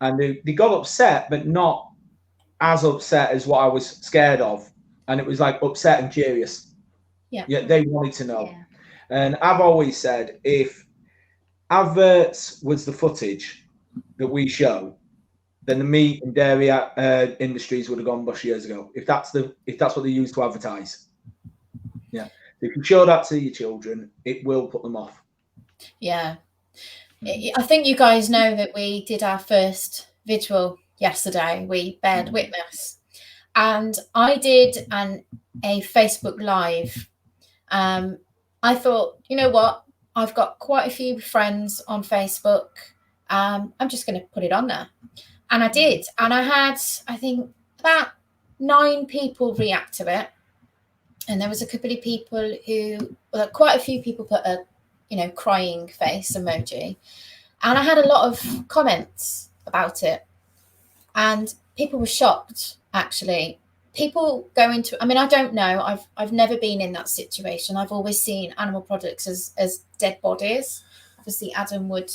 and they got upset, but not as upset as what I was scared of. And it was like upset and curious. Yeah, they wanted to know. Yeah. And I've always said, if adverts was the footage that we show, then the meat and dairy industries would have gone bust years ago. If that's what they use to advertise. Yeah. If you show that to your children, it will put them off. Yeah. I think you guys know that we did our first vigil yesterday. We bared witness. And I did a Facebook Live. I thought, you know what? I've got quite a few friends on Facebook. I'm just going to put it on there. And I did. And I had, I think, about 9 people react to it. And there was a couple of people quite a few people put a, crying face emoji. And I had a lot of comments about it. And people were shocked, actually. People go into, I don't know. I've never been in that situation. I've always seen animal products as dead bodies. Obviously, Adam would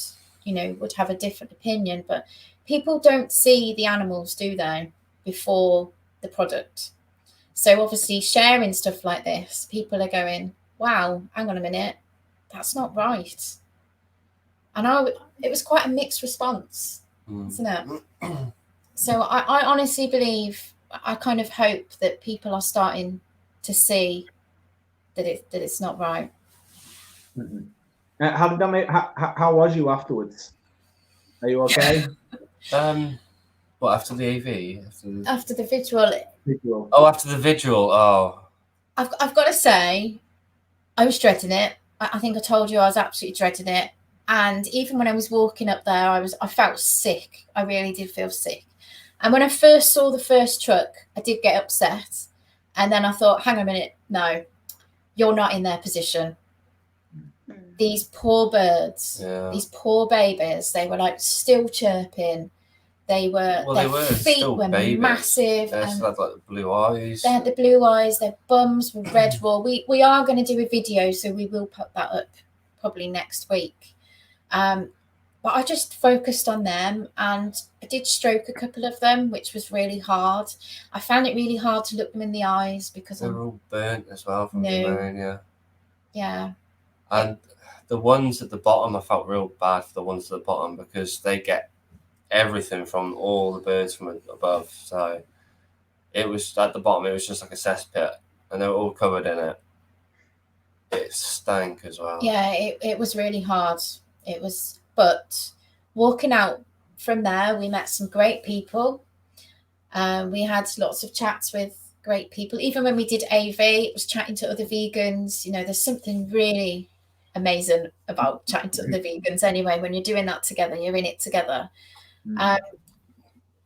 have a different opinion, but people don't see the animals, do they, before the product? So obviously sharing stuff like this, people are going, wow, hang on a minute, that's not right. And it was quite a mixed response, isn't it? So I honestly believe, I kind of hope that people are starting to see that it's not right. How did that make? How was you afterwards? Are you okay? What, after the AV? After the vigil. Oh, after the vigil. Oh, I've got to say, I was dreading it. I think I told you I was absolutely dreading it. And even when I was walking up there, I felt sick. I really did feel sick. And when I first saw the first truck, I did get upset. And then I thought, hang on a minute, no, you're not in their position. These poor birds, these poor babies, they were like still chirping. They were, Well, their they were feet still were babies. massive. They had like blue eyes. They had the blue eyes, their bums were red raw. We are going to do a video, so we will put that up probably next week. But I just focused on them, and I did stroke a couple of them, which was really hard. I found it really hard to look them in the eyes because they were all burnt as well from the pneumonia. Yeah. And the ones at the bottom, I felt real bad for the ones at the bottom because they get everything from all the birds from above. So it was at the bottom, it was just like a cesspit, and they were all covered in it. It stank as well. Yeah, it was really hard. It was, but walking out from there, we met some great people. We had lots of chats with great people. Even when we did AV, it was chatting to other vegans. You know, there's something really amazing about chatting to other vegans anyway. When you're doing that together, you're in it together. But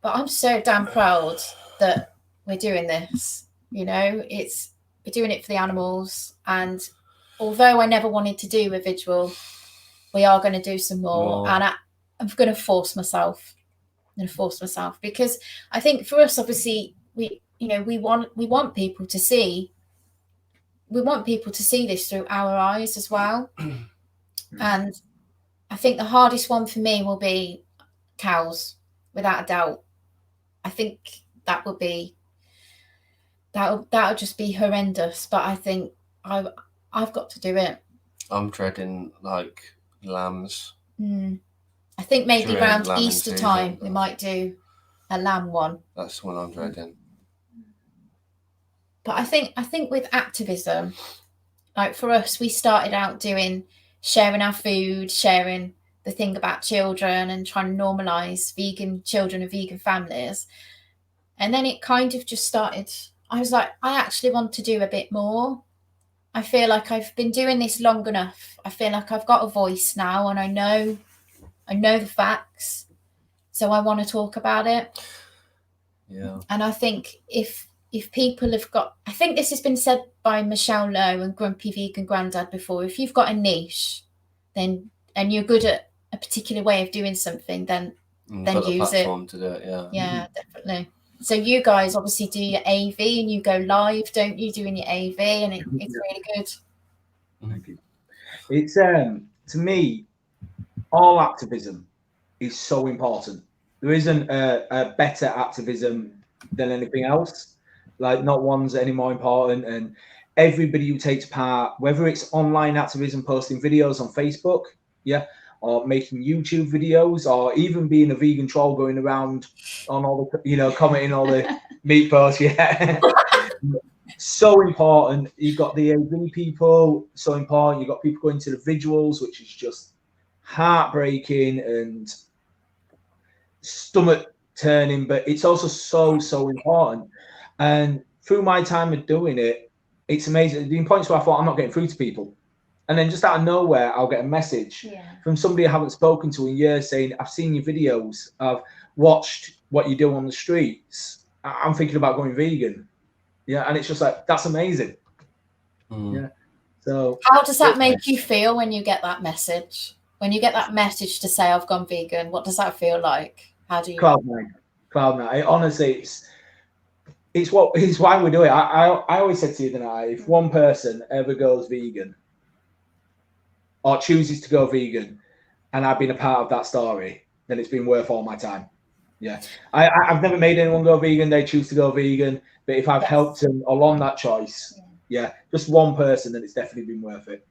I'm so damn proud that we're doing this. You know, we're doing it for the animals. And although I never wanted to do a visual, we are going to do some more. And I'm going to force myself. Because I think for us, obviously, we want people to see. We want people to see this through our eyes as well. And I think the hardest one for me will be cows, without a doubt. I think that'll just be horrendous. But I think I've got to do it. I'm dreading like lambs. I think maybe around Easter time we might do a lamb one. That's what I'm dreading. But I think with activism, like for us, we started out sharing our food, sharing the thing about children and trying to normalise vegan children and vegan families. And then it kind of just started. I was like, I actually want to do a bit more. I feel like I've been doing this long enough. I feel like I've got a voice now, and I know the facts. So I want to talk about it. Yeah. And I think if people have got, I think this has been said by Michelle Lowe and Grumpy Vegan Grandad before, if you've got a niche, and you're good at a particular way of doing something, then use it. To do it, yeah, definitely. So you guys obviously do your AV and you go live, don't you, doing your AV, and it's really good. Thank you. It's to me, all activism is so important. There isn't a better activism than anything else. Like, not one's any more important. And everybody who takes part, whether it's online activism, posting videos on Facebook, or making YouTube videos, or even being a vegan troll going around on all the, commenting all the meat posts, so important. You've got the AV people, so important. You've got people going to the vigils, which is just heartbreaking and stomach turning, but it's also so important. And through my time of doing it, it's amazing. There's been points where I thought I'm not getting through to people, and then just out of nowhere I'll get a message from somebody I haven't spoken to in years saying, I've seen your videos, I've watched what you do on the streets, I'm thinking about going vegan. And it's just like, that's amazing. So how does that make you feel when you get that message? When you get that message to say I've gone vegan, what does that feel like? How do you? Cloud nine. Honestly, it's why we do it. I always said to you tonight, if one person ever goes vegan or chooses to go vegan, and I've been a part of that story, then it's been worth all my time. I've never made anyone go vegan. They choose to go vegan, but if I've helped them along that choice, just one person, then it's definitely been worth it.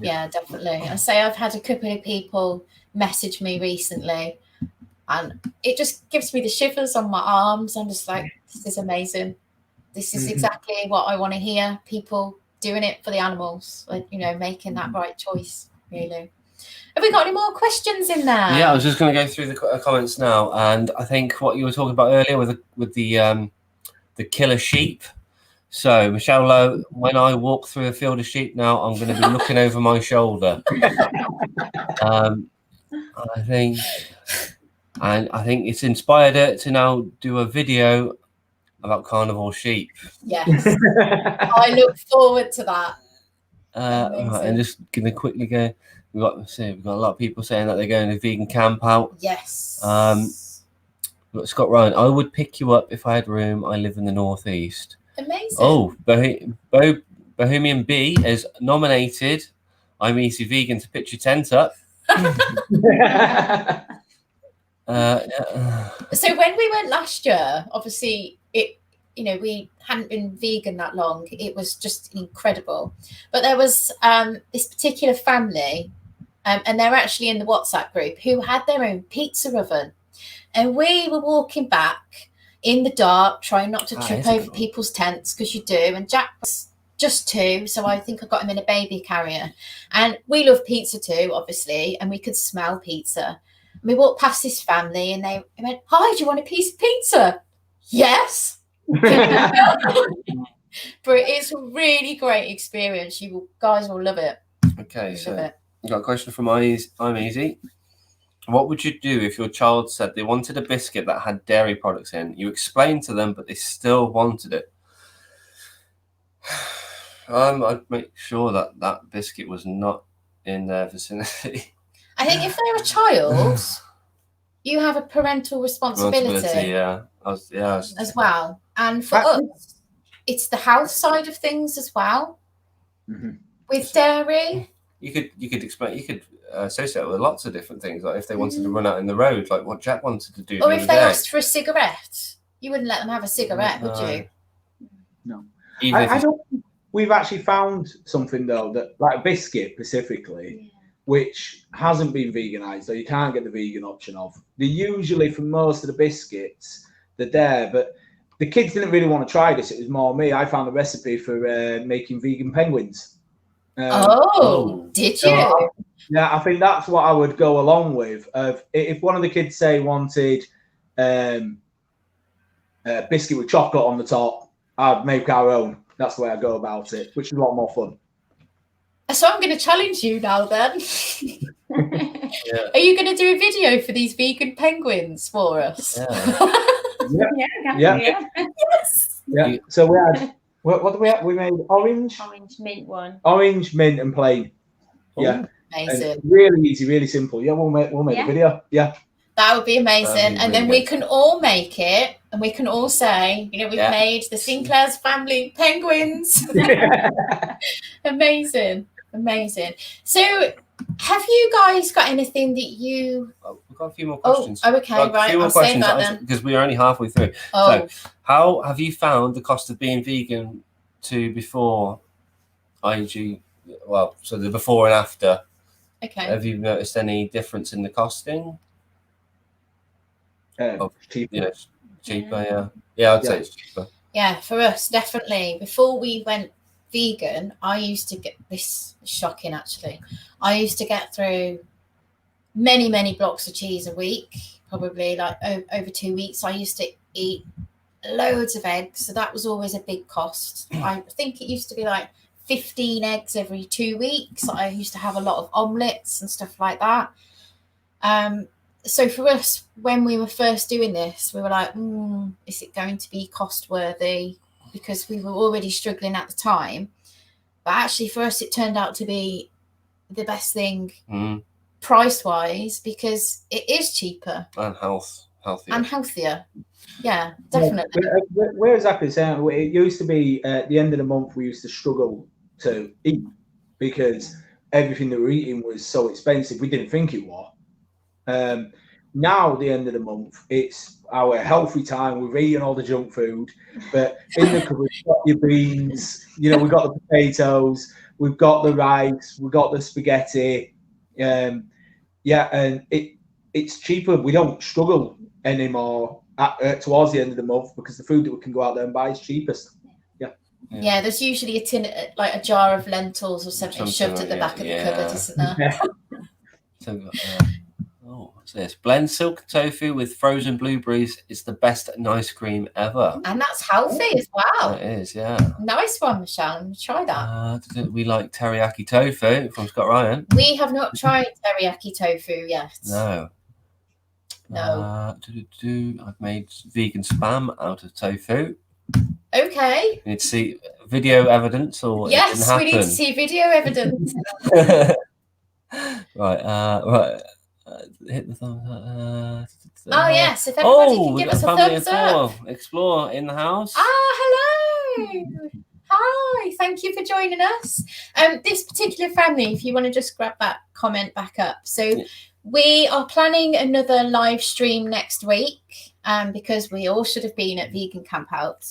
Yeah, definitely. I say I've had a couple of people message me recently, and it just gives me the shivers on my arms. I'm just like, this is amazing. This is exactly what I want to hear. People doing it for the animals, like, making that right choice, really. Have we got any more questions in there? Yeah, I was just going to go through the comments now, and I think what you were talking about earlier with the killer sheep. So, Michelle Lowe, when I walk through a field of sheep now, I'm going to be looking over my shoulder. I think it's inspired her to now do a video about carnivore sheep. Yes, I look forward to that. Right, and just going to quickly go. We've got a lot of people saying that they're going to vegan camp out. Yes. Look, Scott Ryan, I would pick you up if I had room. I live in the northeast. Amazing. Oh, Bohemian B is nominated. I'm easy vegan to pitch your tent up. So when we went last year, obviously we hadn't been vegan that long. It was just incredible. But there was this particular family, and they're actually in the WhatsApp group, who had their own pizza oven. And we were walking back in the dark, trying not to trip over people's tents, because you do. And Jack was just 2, so I think I got him in a baby carrier. And we love pizza too, obviously, and we could smell pizza. And we walked past this family, and they went, "Hi, do you want a piece of pizza?" Yes. But it's a really great experience. You guys will love it. Okay, so you got a question from I'm Easy. What would you do if your child said they wanted a biscuit that had dairy products in? You explained to them, but they still wanted it. I'd make sure that biscuit was not in their vicinity. I think if they're a child, you have a parental responsibility. As well. And for us, it's the health side of things as well. Mm-hmm. With dairy, you could explain. You could associate it with lots of different things. Like if they wanted to run out in the road, like what Jack wanted to do. Or if they asked for a cigarette, you wouldn't let them have a cigarette, would you? No. I don't think we've actually found something though that, like a biscuit specifically, which hasn't been veganized, so you can't get the vegan option of. They usually, for most of the biscuits, they're there, but the kids didn't really want to try this. It was more me. I found a recipe for making vegan penguins. Did you? I think that's what I would go along with. If one of the kids say wanted a biscuit with chocolate on the top, I'd make our own. That's the way I go about it, which is a lot more fun. So I'm going to challenge you now then. Are you going to do a video for these vegan penguins for us? Yes. Yeah. So we had, what did we have? We made orange, mint one. Orange, mint and plain. Yeah. Amazing. And really easy, really simple. Yeah, we'll make a video. Yeah. That would be amazing. And then we can all make it, and we can all say, we've made the Sinclair's family penguins. Amazing. So have you guys got anything that you... We've got a few more questions. Okay, right. I'll say that then. Because we're only halfway through. So how have you found the cost of being vegan to before IG? Well, so the before and after. Okay. Have you noticed any difference in the costing? Cheaper. Cheaper, yeah. I'd say it's cheaper. Yeah, for us, definitely. Before we went vegan, I used to get this shocking actually. I used to get through many blocks of cheese a week, probably like over 2 weeks. I used to eat loads of eggs, so that was always a big cost. I think it used to be like 15 eggs every 2 weeks. I used to have a lot of omelets and stuff like that. So for us, when we were first doing this, we were like, is it going to be cost worthy? Because we were already struggling at the time. But actually for us, it turned out to be the best thing price wise, because it is cheaper. And healthier. And healthier. Yeah, definitely. We're exactly the same. It used to be at the end of the month, we used to struggle to eat because everything that we were eating was so expensive. We didn't think it was. Now, at the end of the month, it's our healthy time. We're eating all the junk food, but in the cupboard, we've got your beans, we've got the potatoes, we've got the rice, we've got the spaghetti. And it's cheaper. We don't struggle anymore towards the end of the month because the food that we can go out there and buy is cheapest. Yeah, there's usually a tin, like a jar of lentils or something shoved at the back of the cupboard, isn't there? What's this? Blend silk tofu with frozen blueberries. It's the best ice cream ever. And that's healthy as well. It is, yeah. Nice one, Michelle. Try that. We like teriyaki tofu from Scott Ryan. We have not tried teriyaki tofu yet. No. I've made vegan spam out of tofu. Okay. You need to see video evidence, or Yes, it didn't we need to happen. see video evidence. Right. Hit the thumbs up. Oh yes, if everybody can we've give got us a family of thumbs up. four. Explore in the house. Hello. Hi, thank you for joining us. This particular family, if you want to just grab that comment back up. So we are planning another live stream next week because we all should have been at Vegan Camp Out.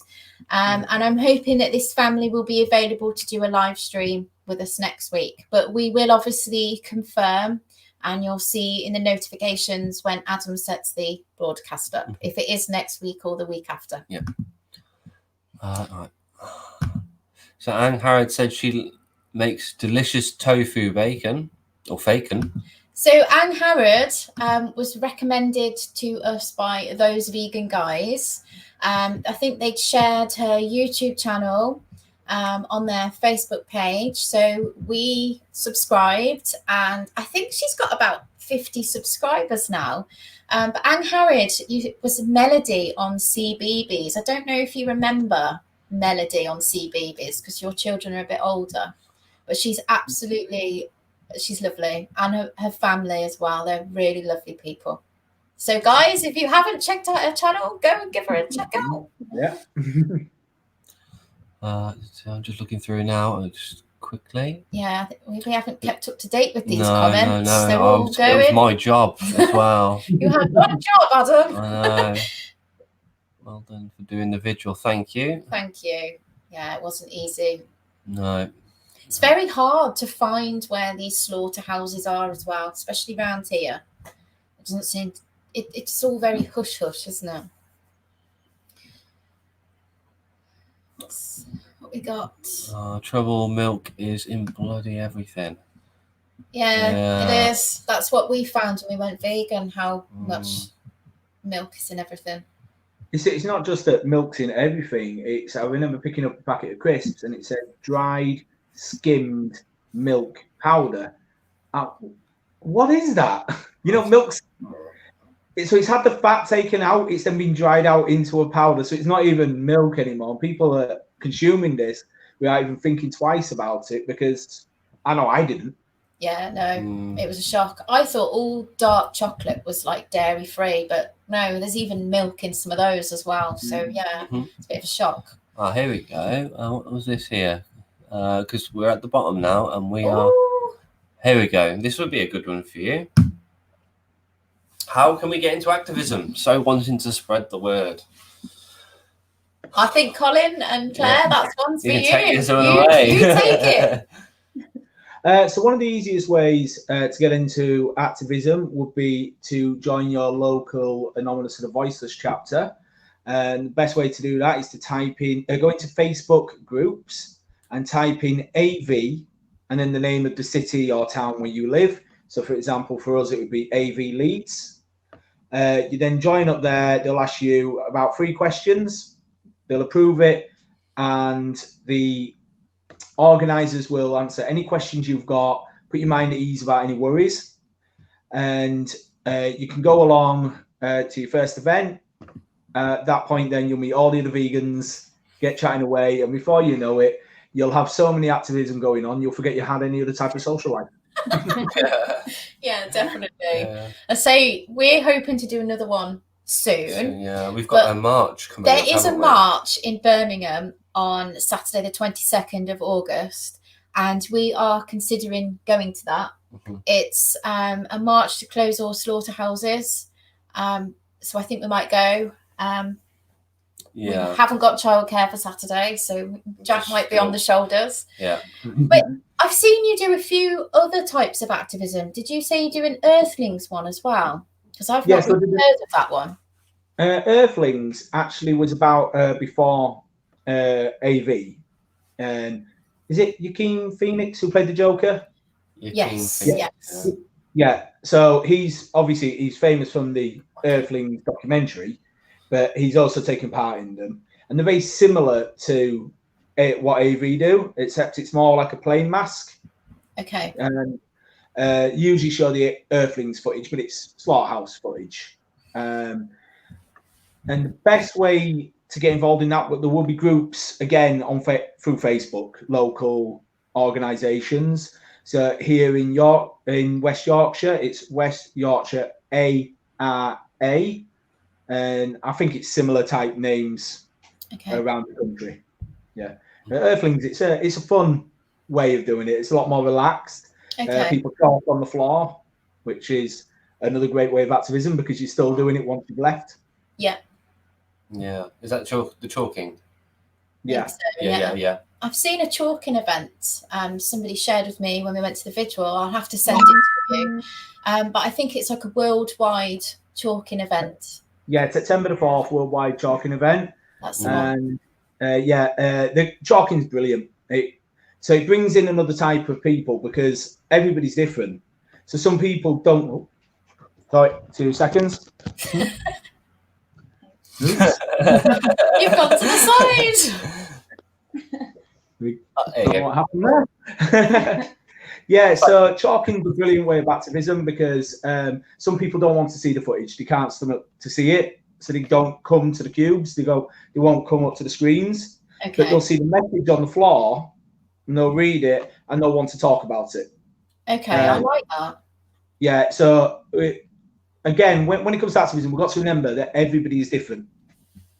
And I'm hoping that this family will be available to do a live stream with us next week. But we will obviously confirm, and you'll see in the notifications when Adam sets the broadcast up, if it is next week or the week after. Yeah. Right. So Anne Harrod said she makes delicious tofu bacon or faken. So Anne Harrod was recommended to us by those vegan guys. I think they'd shared her YouTube channel on their Facebook page. So we subscribed, and I think she's got about 50 subscribers now. But Anne Harrod was Melody on CBeebies. I don't know if you remember Melody on CBeebies because your children are a bit older, but she's lovely, and her family as well. They're really lovely people. So guys, if you haven't checked out her channel, go and give her a check out. Yeah. So I'm just looking through now, just quickly. Yeah, we haven't kept up to date with these No, comments. no. They're all It going. was my job as well. You had one job, Adam. I know. Well done for doing the vigil. Thank you. Thank you. Yeah, it wasn't easy. No. It's very hard to find where these slaughterhouses are as well, especially around here. It doesn't seem. It's all very hush hush, isn't it? What's what we got? Trouble milk is in bloody everything. Yeah, it is. That's what we found when we went vegan. How much milk is in everything. It's not just that milk's in everything. I remember picking up a packet of crisps and it said dried skimmed milk powder. What is that? Milk's. So it's had the fat taken out. It's then been dried out into a powder. So it's not even milk anymore. People are consuming this without even thinking twice about it because I know I didn't. Yeah, no, it was a shock. I thought all dark chocolate was like dairy free, but no, there's even milk in some of those as well. So yeah, it's a bit of a shock. Oh, here we go. What was this here? Because we're at the bottom now, and we are. Here we go. This would be a good one for you. How can we get into activism? So wanting to spread the word. I think Colin and Claire, that's one's for you. Take this one away. You take it. So one of the easiest ways to get into activism would be to join your local Anonymous and the Voiceless chapter. And the best way to do that is to type in, go into Facebook groups and type in AV and then the name of the city or town where you live. So for example, for us, it would be AV Leeds. You then join up there. They'll ask you about 3 questions. They'll approve it. And the organisers will answer any questions you've got, put your mind at ease about any worries. And you can go along to your first event. At that point, then you'll meet all the other vegans, get chatting away. And before you know it, you'll have so many activism going on, you'll forget you had any other type of social life. Yeah, definitely. I say we're hoping to do another one soon. So, yeah, we've got a march coming up. There is a march in Birmingham on Saturday, the 22nd of August, and we are considering going to that. It's a march to close all slaughterhouses. So I think we might go. We haven't got childcare for Saturday, so Jack might be on the shoulders. Yeah. But I've seen you do a few other types of activism. Did you say you do an Earthlings one as well? Because I've not really heard of that one. Earthlings actually was about before AV. And is it Joaquin Phoenix who played the Joker? Yes. Yeah, so he's famous from the Earthlings documentary, but he's also taken part in them, and they're very similar to what Avery do, except it's more like a plane mask, Okay. and usually show the Earthlings footage, but it's slaughterhouse footage. And the best way to get involved in that, but there will be groups again on through Facebook, local organisations. So here in West Yorkshire, it's West Yorkshire ARA, and I think it's similar type names around the country. Yeah, Earthlings, it's a fun way of doing it. It's a lot more relaxed. People talk on the floor, which is another great way of activism because you're still doing it once you've left. Yeah. Yeah. Is that the chalking? Yeah. So, Yeah. I've seen a chalking event. Somebody shared with me when we went to the vigil. I'll have to send it to you. But I think it's like a worldwide chalking event. Yeah, it's September the 4th, worldwide chalking event. That's the one. The chalking's brilliant. So it brings in another type of people because everybody's different. So some people don't. Sorry, 2 seconds. You've gone to the side. What happened there? Yeah, so chalking is a brilliant way of activism because some people don't want to see the footage. They can't stomach to see it, so they don't come to the cubes. They won't come up to the screens. Okay. But they'll see the message on the floor, and they'll read it, and they'll want to talk about it. Okay, I like that. Yeah, so again, when it comes to activism, we've got to remember that everybody is different.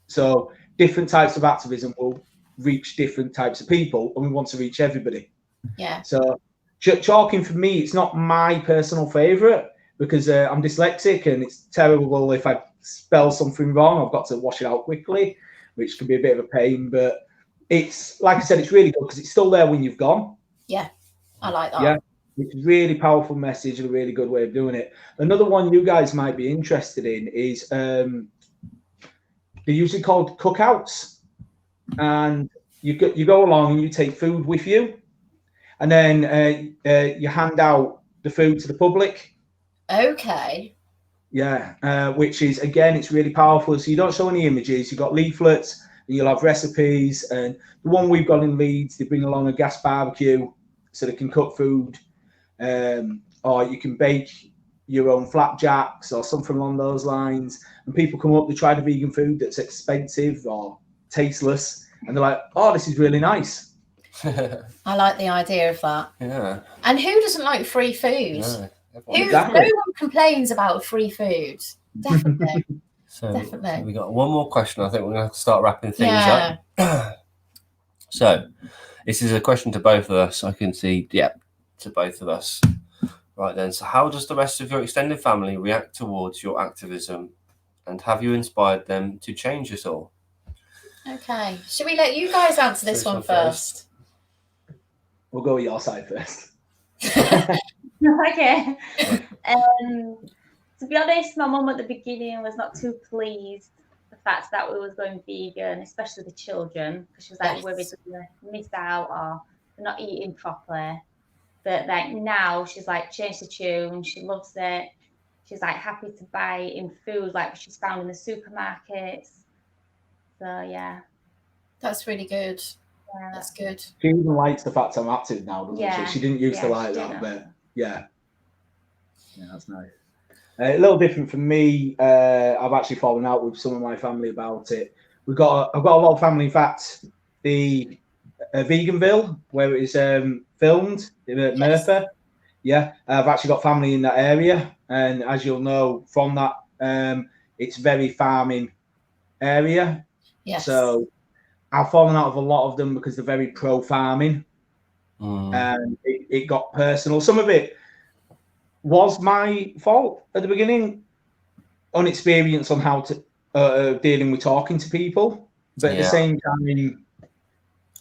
So different types of activism will reach different types of people, and we want to reach everybody. Yeah. So chalking for me, it's not my personal favourite because I'm dyslexic, and it's terrible if I spell something wrong. I've got to wash it out quickly, which can be a bit of a pain. But it's like I said, it's really good because it's still there when you've gone. Yeah, I like that. Yeah. It's a really powerful message and a really good way of doing it. Another one you guys might be interested in is they're usually called cookouts, and you go along and you take food with you, and then you hand out the food to the public. Okay. Yeah, which is again, it's really powerful. So you don't show any images. You've got leaflets, and you'll have recipes. And the one we've got in Leeds, they bring along a gas barbecue so they can cook food. Or you can bake your own flapjacks or something along those lines. And people come up, they try the vegan food that's expensive or tasteless, and they're like, "Oh, this is really nice." I like the idea of that. Yeah. And who doesn't like free food? No, Exactly. No one complains about free food. Definitely. So Definitely. we got one more question. I think we're going to have to start wrapping things up. So this is a question to both of us. I can see, to both of us. Right then. So how does the rest of your extended family react towards your activism, and have you inspired them to change at all? Okay. Should we let you guys answer this one first? We'll go with your side first. Okay. To be honest, my mum at the beginning was not too pleased the fact that we was going vegan, especially the children, because she was like, we're going to miss out or we're not eating properly. But like now, she's like changed the tune. She loves it. She's like happy to buy in food like she's found in the supermarkets. So yeah, that's really good. Yeah. That's good. She even likes the fact I'm active now, doesn't she? She didn't used to like that, but yeah, that's nice. A little different for me. I've actually fallen out with some of my family about it. I've got a lot of family. In fact, the Veganville, where it is filmed in Merthyr. Yeah, I've actually got family in that area, and as you'll know from that, it's very farming area. Yes. So I've fallen out of a lot of them because they're very pro farming, and it got personal. Some of it was my fault at the beginning, inexperience on how to dealing with talking to people, but at the same time,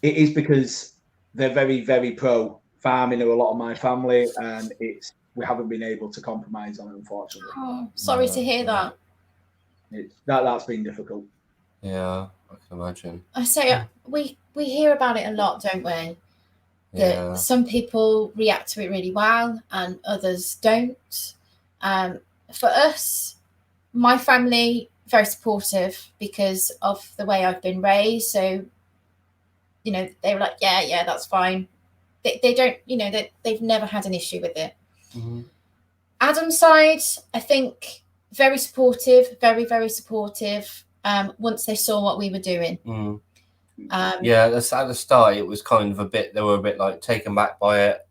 it is because they're very, very pro farming. A lot of my family, and we haven't been able to compromise on it, unfortunately. Oh, sorry to hear that. That's been difficult. Yeah, I can imagine. I say we hear about it a lot, don't we? Yeah. Some people react to it really well and others don't. For us, my family, very supportive because of the way I've been raised. So, you know, they were like, yeah, that's fine. They don't, you know, they've never had an issue with it. Mm-hmm. Adam's side, I think, very supportive, very, very supportive. Once they saw what we were doing. Mm. Yeah, at the start, it was kind of they were a bit like taken back by it.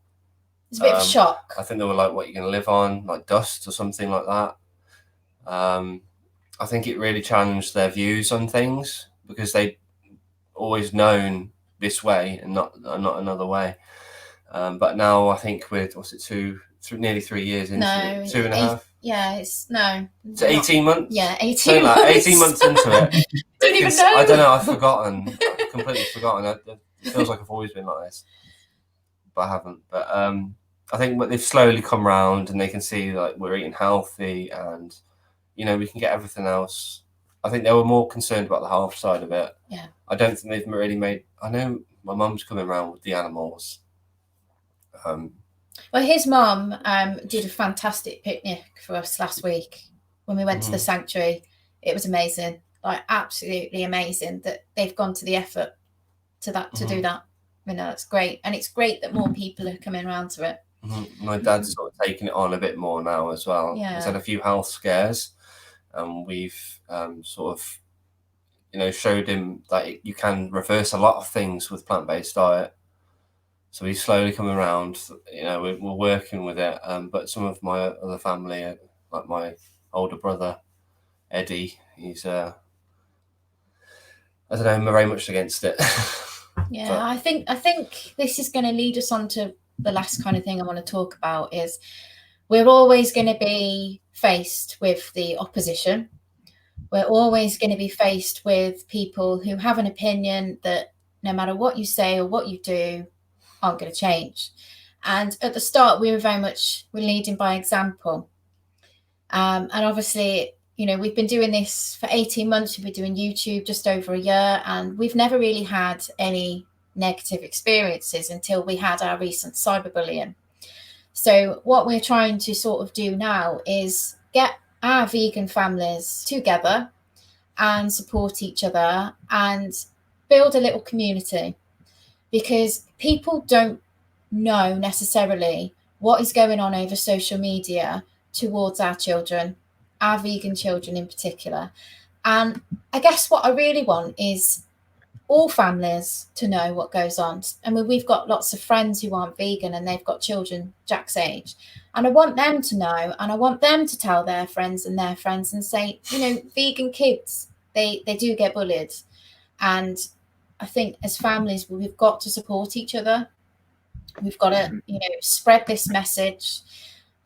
It's a bit of a shock. I think they were like, what, you're going to live on, like dust or something like that. I think it really challenged their views on things because they'd always known this way and not another way. But now I think with, nearly 3 years into it, 2.5? Yeah, it's 18 months? Yeah, 18 months. Like 18 months into it. Don't even know. I don't know, I've forgotten. I've completely forgotten. It feels like I've always been like this. But I haven't. But I think they've slowly come around and they can see like we're eating healthy and, you know, we can get everything else. I think they were more concerned about the health side of it. Yeah. I don't think they've really made... I know my mum's coming around with the animals. Well, his mum did a fantastic picnic for us last week when we went to the sanctuary. It was amazing, like absolutely amazing that they've gone to the effort to do that. You know, it's great, and it's great that more people are coming around to it. My dad's sort of taking it on a bit more now as well. Yeah. He's had a few health scares, and we've sort of, you know, showed him that you can reverse a lot of things with plant-based diet. So he's slowly coming around. You know, we're working with it. But some of my other family, like my older brother, Eddie, he's I don't know, very much against it. Yeah, but I think this is going to lead us on to the last kind of thing I want to talk about is we're always going to be faced with the opposition. We're always going to be faced with people who have an opinion that no matter what you say or what you do, aren't going to change. And at the start, we're leading by example. And obviously, you know, we've been doing this for 18 months. We've been doing YouTube just over a year, and we've never really had any negative experiences until we had our recent cyberbullying. So what we're trying to sort of do now is get our vegan families together and support each other and build a little community, because people don't know necessarily what is going on over social media towards our children, our vegan children in particular. And I guess what I really want is all families to know what goes on. I mean, we've got lots of friends who aren't vegan and they've got children Jack's age. And I want them to know, and I want them to tell their friends and say, you know, vegan kids, they do get bullied. And I think as families, we've got to support each other. We've got to, you know, spread this message.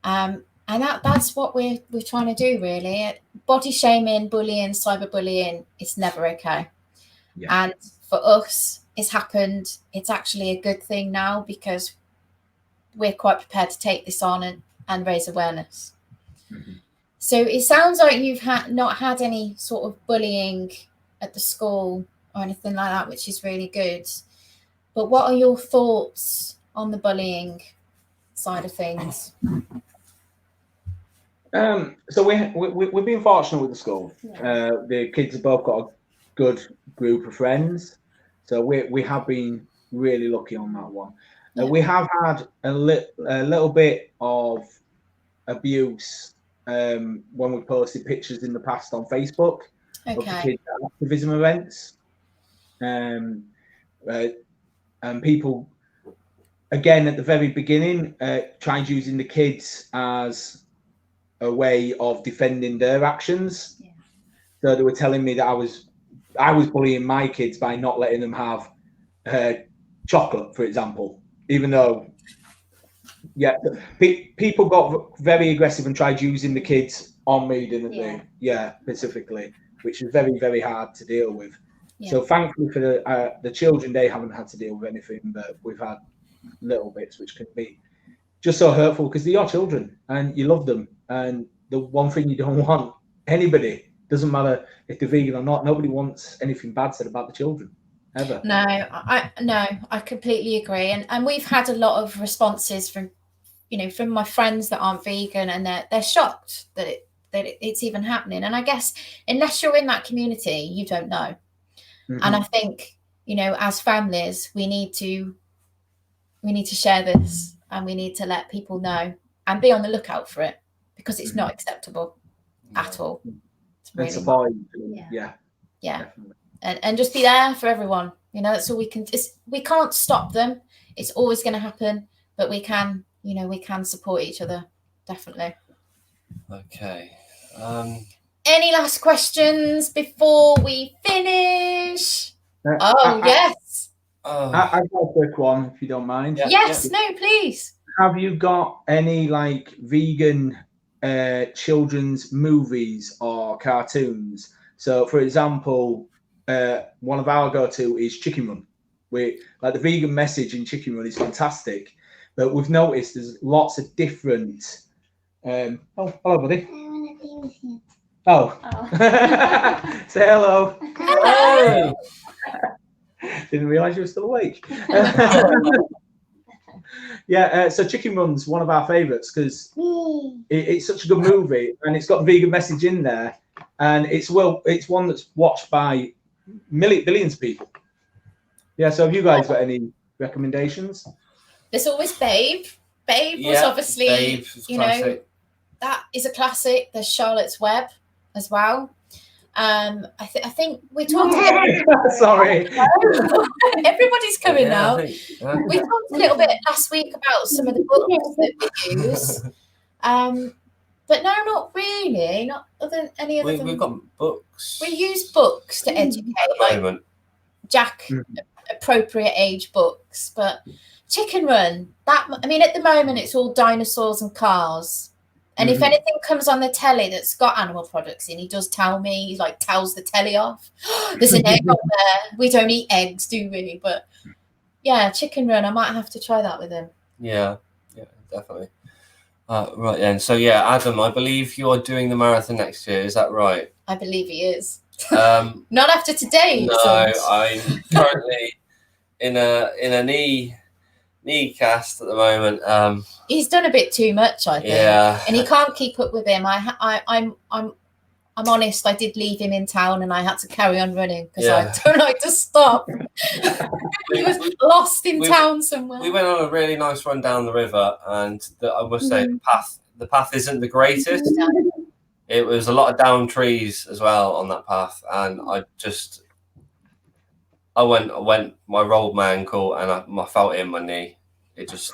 And that's what we're trying to do, really. Body shaming, bullying, cyberbullying, it's never okay. Yeah. And for us, it's happened. It's actually a good thing now because we're quite prepared to take this on and raise awareness. Mm-hmm. So it sounds like you've not had any sort of bullying at the school or anything like that, which is really good. But what are your thoughts on the bullying side of things? So we've been fortunate with the school. Yeah. The kids have both got a good group of friends, so we have been really lucky on that one. Yeah. We have had a little bit of abuse when we posted pictures in the past on Facebook of the kids at activism events. And people, again, at the very beginning, tried using the kids as a way of defending their actions. Yeah. So they were telling me that I was bullying my kids by not letting them have chocolate, for example, even though, yeah, people got very aggressive and tried using the kids on me, didn't they? Yeah, specifically, which is very, very hard to deal with. Yeah. So thankfully for the children, they haven't had to deal with anything, but we've had little bits which can be just so hurtful because they're your children and you love them. And the one thing you don't want, anybody, doesn't matter if they're vegan or not, nobody wants anything bad said about the children. ever. No, I completely agree, and we've had a lot of responses from, from my friends that aren't vegan, and they're shocked that it's even happening. And I guess unless you're in that community, you don't know. And I think, as families, we need to share this, and we need to let people know and be on the lookout for it, because it's not acceptable at all. It's really support. Yeah. Definitely. And just be there for everyone. That's all we can. We can't stop them. It's always going to happen, but we can, we can support each other. Definitely. Okay. Any last questions before we finish? Yes. I've got a quick one, if you don't mind. Yeah. Yes. No, please. Have you got any vegan children's movies or cartoons? So, for example, one of our go-to is Chicken Run. The vegan message in Chicken Run is fantastic, but we've noticed there's lots of different. Oh, hello, buddy. Oh. Say hello. Hello. Didn't realise you were still awake. So Chicken Run's one of our favourites because it's such a good movie, and it's got a vegan message in there, and it's one that's watched by billions of people. Yeah, so have you guys got any recommendations? There's always Babe. Babe was obviously, Babe, that is a classic. There's Charlotte's Web as well. I think we talked. Sorry, everybody's coming now. We talked a little bit last week about some of the books that we use, but no, not really. Not any other. We've got books. We use books to educate, like Jack appropriate age books, but Chicken Run. At the moment, it's all dinosaurs and cars. And if anything comes on the telly that's got animal products in, he does tell me. He tells the telly off. There's an egg on there. We don't eat eggs, do we? But yeah, Chicken Run. I might have to try that with him. Yeah, definitely. Right then. So yeah, Adam, I believe you're doing the marathon next year. Is that right? I believe he is. Not after today. No, I'm currently in a knee cast at the moment. He's done a bit too much, I think. Yeah. And he can't keep up with him. I'm honest. I did leave him in town, and I had to carry on running because I don't like to stop. He was lost in town somewhere. We went on a really nice run down the river, and I must say the path isn't the greatest. It was a lot of down trees as well on that path, and I rolled my ankle, and I felt it in my knee. It just.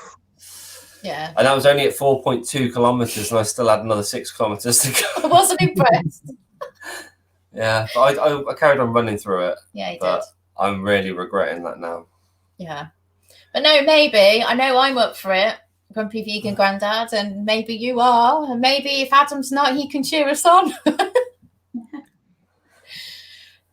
Yeah. And I was only at 4.2 kilometers, and I still had another 6 kilometers to go. I wasn't impressed. Yeah, but I carried on running through it. Yeah, you did. I'm really regretting that now. Yeah. But no, maybe. I know I'm up for it, Grumpy Vegan Grandad, and maybe you are. And maybe if Adam's not, he can cheer us on.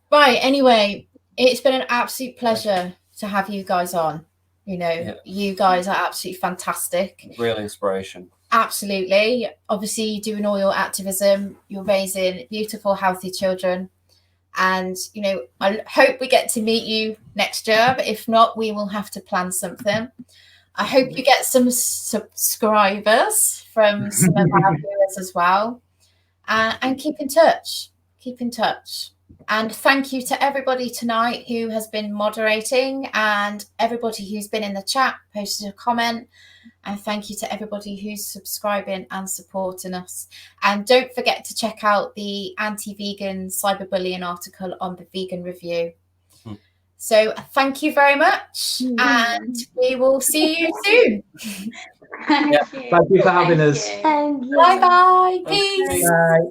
Right, anyway, it's been an absolute pleasure to have you guys on. You guys are absolutely fantastic. Real inspiration. Absolutely. Obviously, you're doing all your activism. You're raising beautiful, healthy children. And, I hope we get to meet you next year. But if not, we will have to plan something. I hope you get some subscribers from some of our viewers as well. And keep in touch. Keep in touch. And thank you to everybody tonight who has been moderating, and everybody who's been in the chat, posted a comment. And thank you to everybody who's subscribing and supporting us. And don't forget to check out the anti-vegan cyberbullying article on the Vegan Review. So thank you very much, and we will see you soon. Thank you for having us. Bye-bye. Peace. Bye.